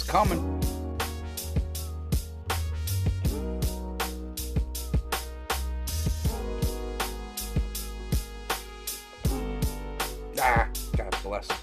Coming. God bless it.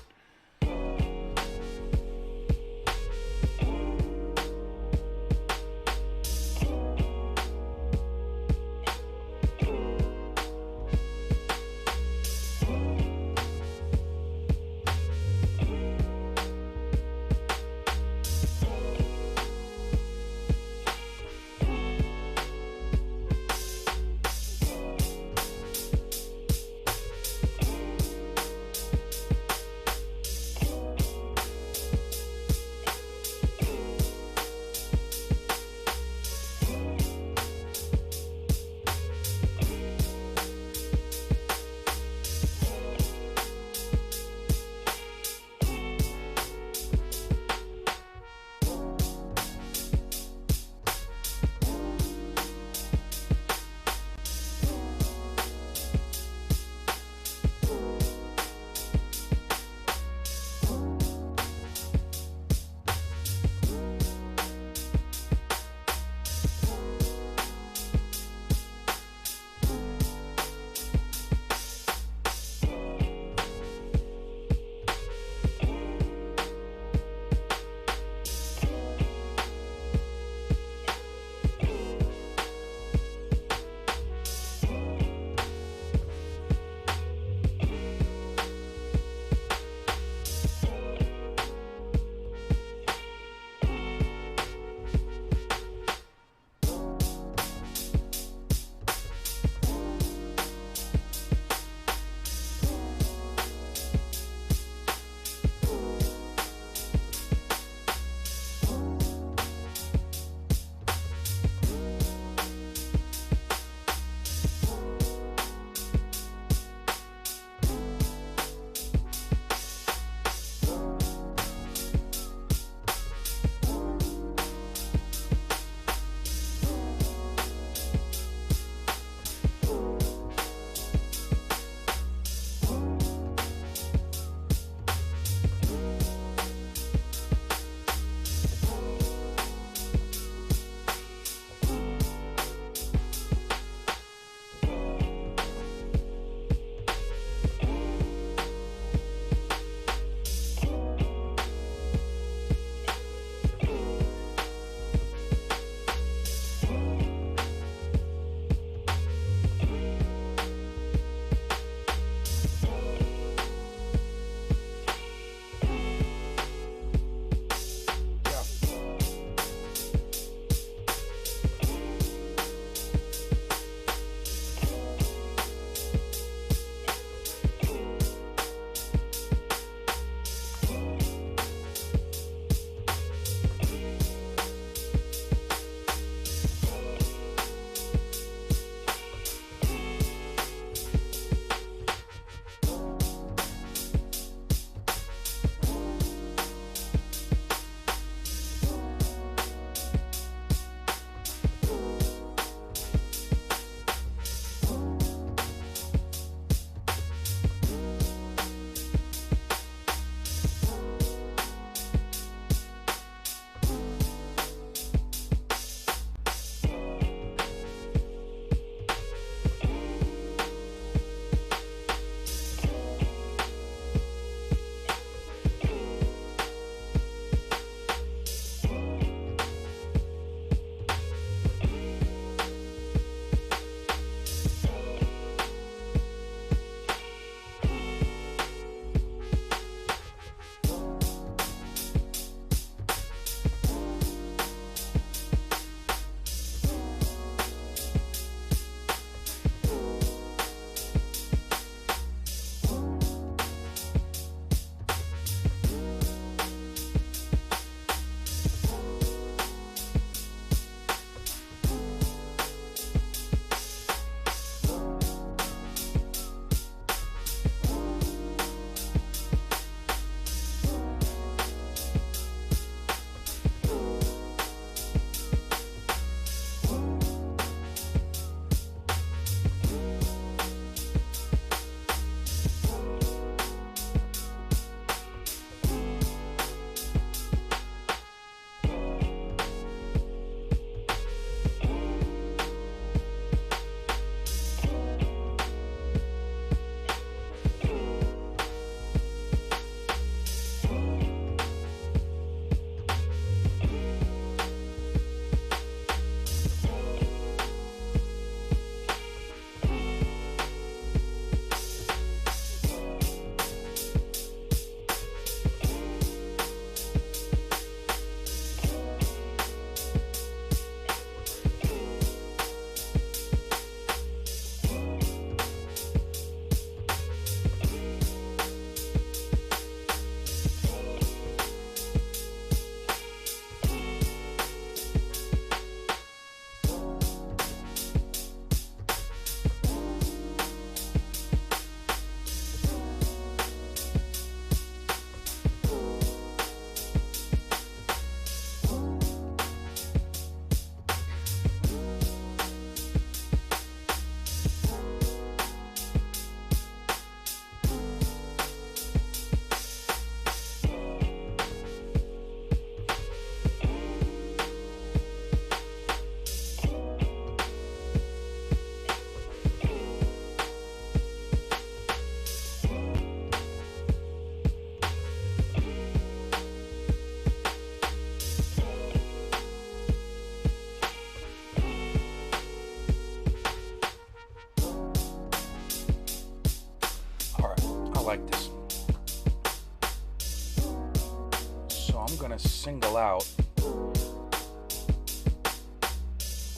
single out 3,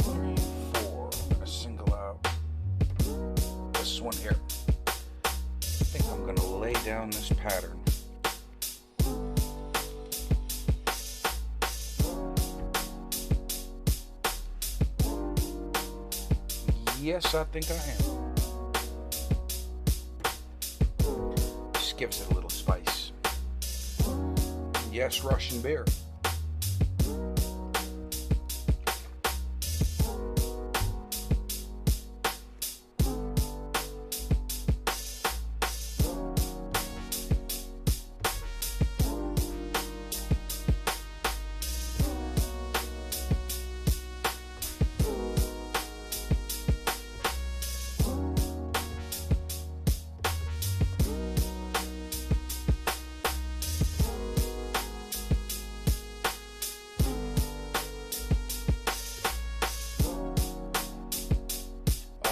4. I'm gonna single out this one here. I think I'm gonna lay down this pattern. Yes, I think I am. Just gives it a little spice. Yes, Russian beer.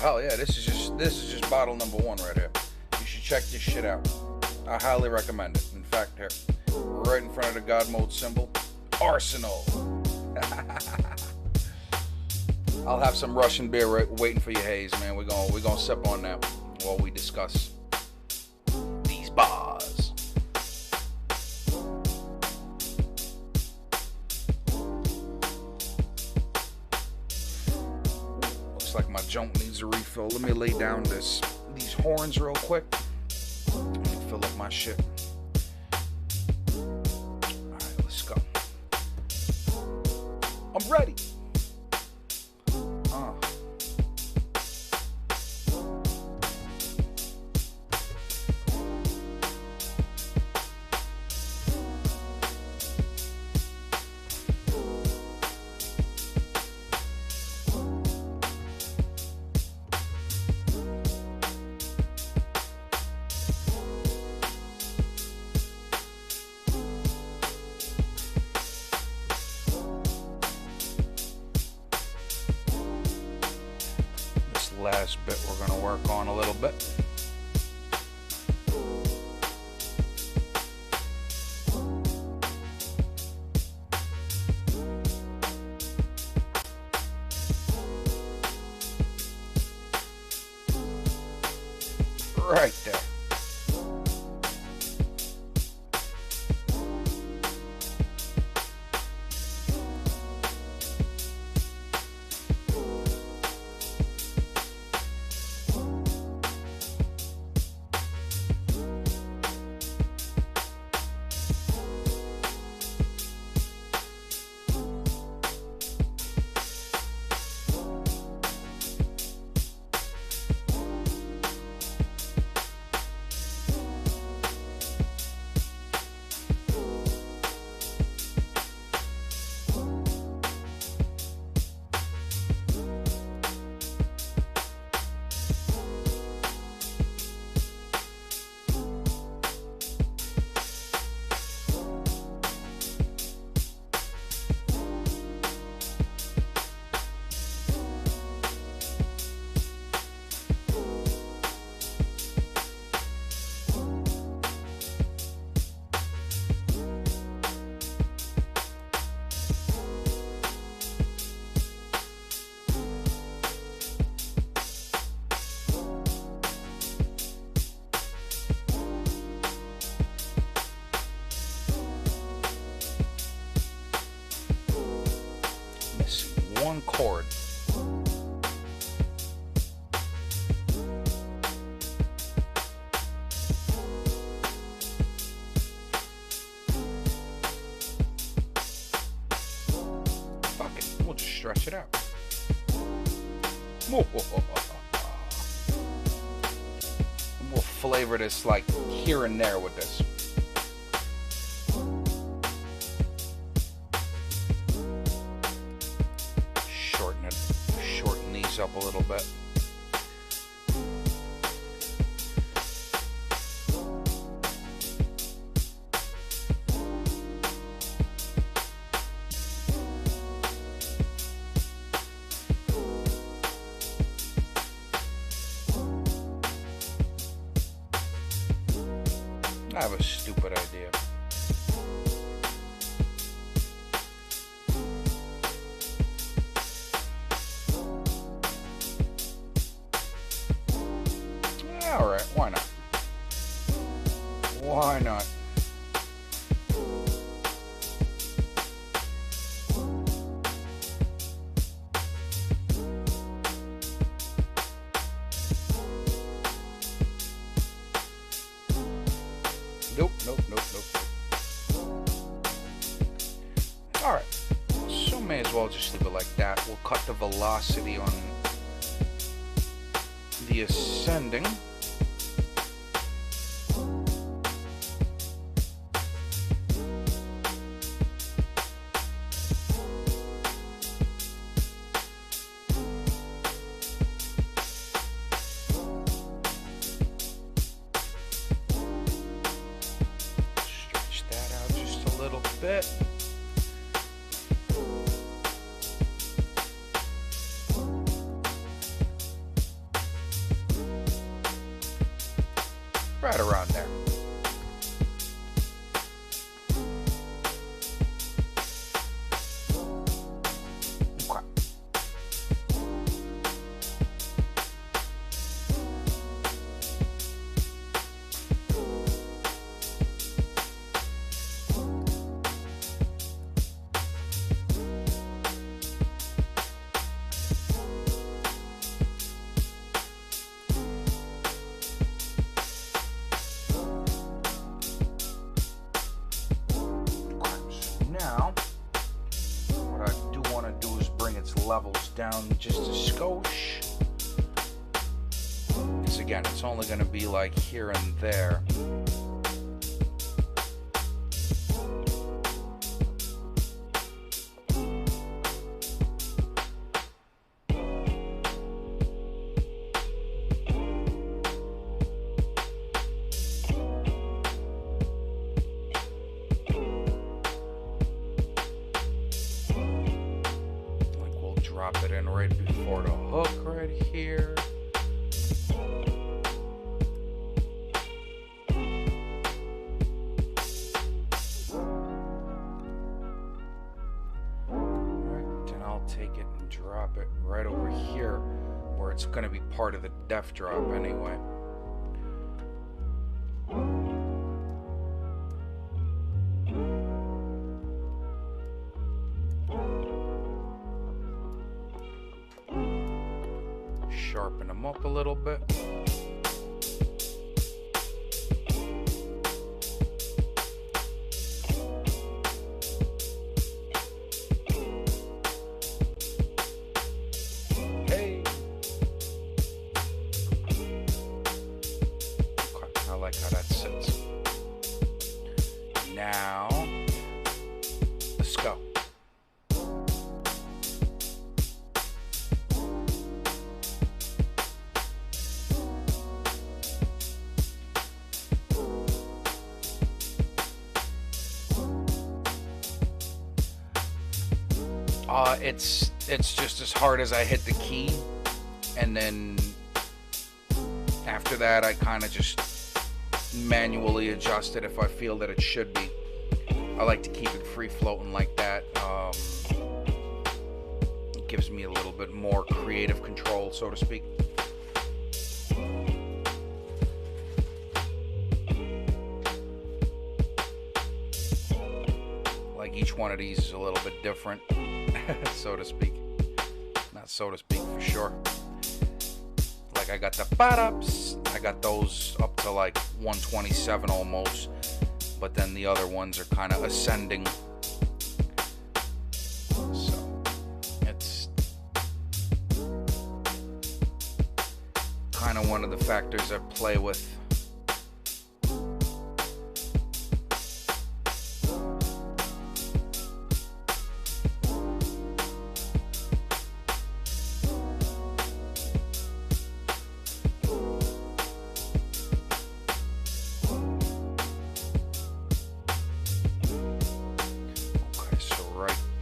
Hell yeah, this is just bottle number 1 right here. You should check this shit out. I highly recommend it. In fact, here, right in front of the GodMode symbol, Arsenal. I'll have some Russian beer waiting for you, Hayes, man. We're gonna sip on that while we discuss these bars. Like my joint needs a refill. Let me lay down these horns real quick. Let me fill up my shit. Alright, let's go. I'm ready. Last bit we're going to work on a little bit. Right there. One chord. Fuck it, we'll just stretch it out. We'll flavor this like here and there with this. Shorten these up a little bit. I have a stupid idea. well just leave it like that. We'll cut the velocity on the ascending. Stretch that out just a little bit. Right around there. Okay. Now, what I do want to do is bring its levels down just a skosh. Because again, it's only going to be like here and there. Drop it in right before the hook right here. Alright, then I'll take it and drop it right over here where it's going to be part of the def drop anyway. Sharpen them up a little bit. Hey. Okay, I like how that sits. Now, let's go. It's just as hard as I hit the key, and then after that I kind of just manually adjust it if I feel that it should be. I like to keep it free floating like that. It gives me a little bit more creative control, so to speak. Like each one of these is a little bit different. So to speak. Not so to speak for sure. Like I got the bottoms, I got those up to like 127 almost, but then the other ones are kind of ascending. So it's kind of one of the factors I play with.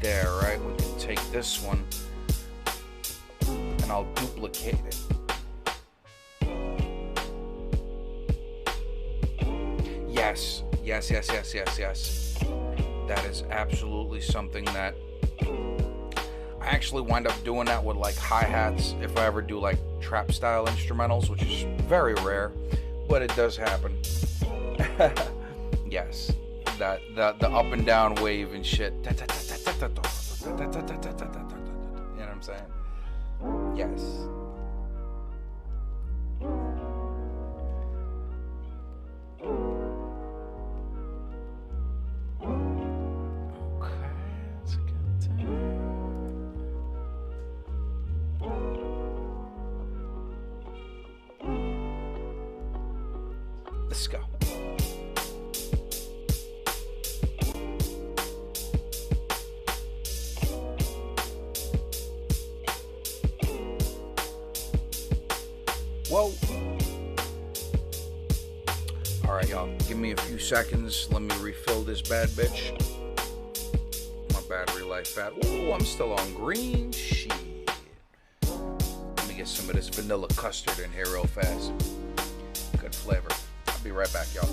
There, right? We can take this one and I'll duplicate it. Yes, yes, yes, yes, yes, yes. That is absolutely something that I actually wind up doing that with like hi-hats if I ever do like trap style instrumentals, which is very rare, but it does happen. Yes. The up and down wave and shit. You know what I'm saying? Yes. Okay, let's get Let's go. Whoa. Alright, y'all. Give me a few seconds. Let me refill this bad bitch. My battery life fat. Ooh, I'm still on green. Shit. Let me get some of this vanilla custard in here real fast. Good flavor. I'll be right back, y'all.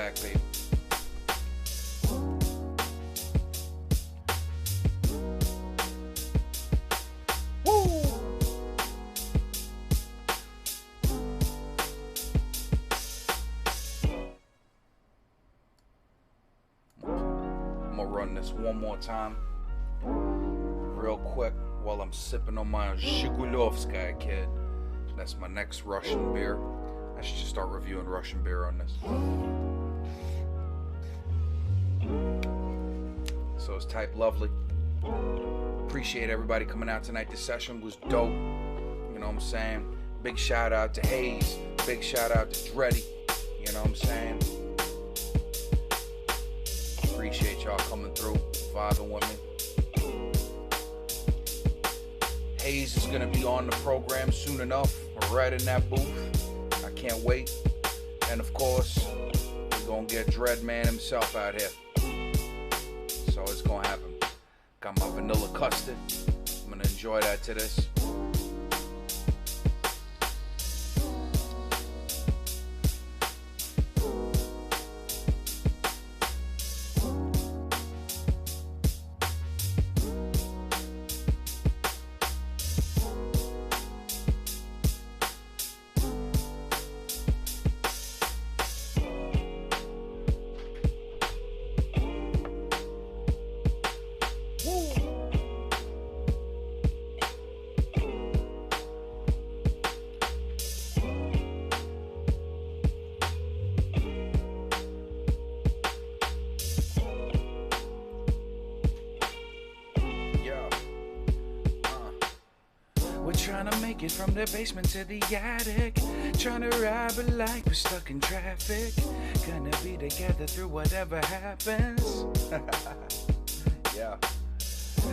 back, baby. Woo! I'm gonna run this one more time, real quick, while I'm sipping on my Zhigulovskaya, kid. That's my next Russian beer. I should just start reviewing Russian beer on this. So it's type lovely. Appreciate everybody coming out tonight. This session was dope. You know what I'm saying? Big shout out to Hayes. Big shout out to Dreddy. You know what I'm saying? Appreciate y'all coming through, vibing with me. Hayes is gonna be on the program soon enough. We're right in that booth. I can't wait. And of course, we're gonna get Dreadman himself out here. So it's gonna happen. Got my vanilla custard. I'm gonna enjoy that to this. Trying to make it from the basement to the attic. Trying to ride but like we're stuck in traffic. Gonna be together through whatever happens. Yeah.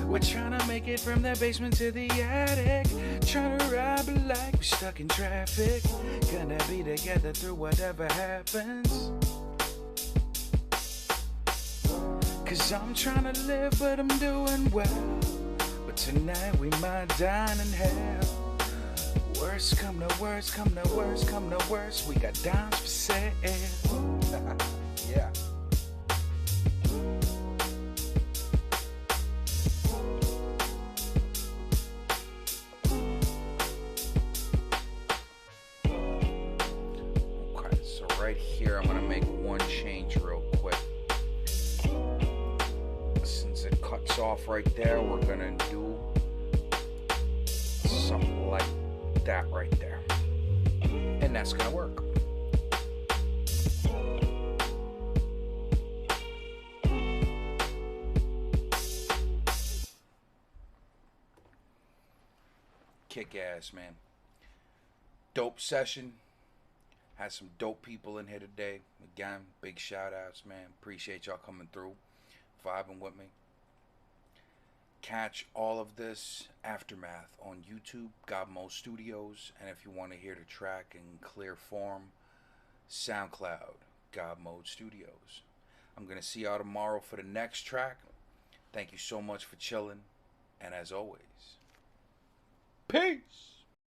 We're trying to make it from the basement to the attic. Trying to ride but like we're stuck in traffic. Gonna be together through whatever happens. Cause I'm trying to live but I'm doing well. But tonight we might dine in hell. Worst come to worst, come to worst, come to worst. We got dimes for sale. Yeah. Okay, so right here I'm gonna make one change real quick. Since it cuts off right there, we're gonna do something like that right there, and that's gonna work. Kick ass, man. Dope session. Had some dope people in here today. Again, big shout outs, man. Appreciate y'all coming through, vibing with me. Catch all of this aftermath on YouTube, GodMode Studios, and if you want to hear the track in clear form, SoundCloud, GodMode Studios. I'm going to see y'all tomorrow for the next track. Thank you so much for chilling, and as always, peace!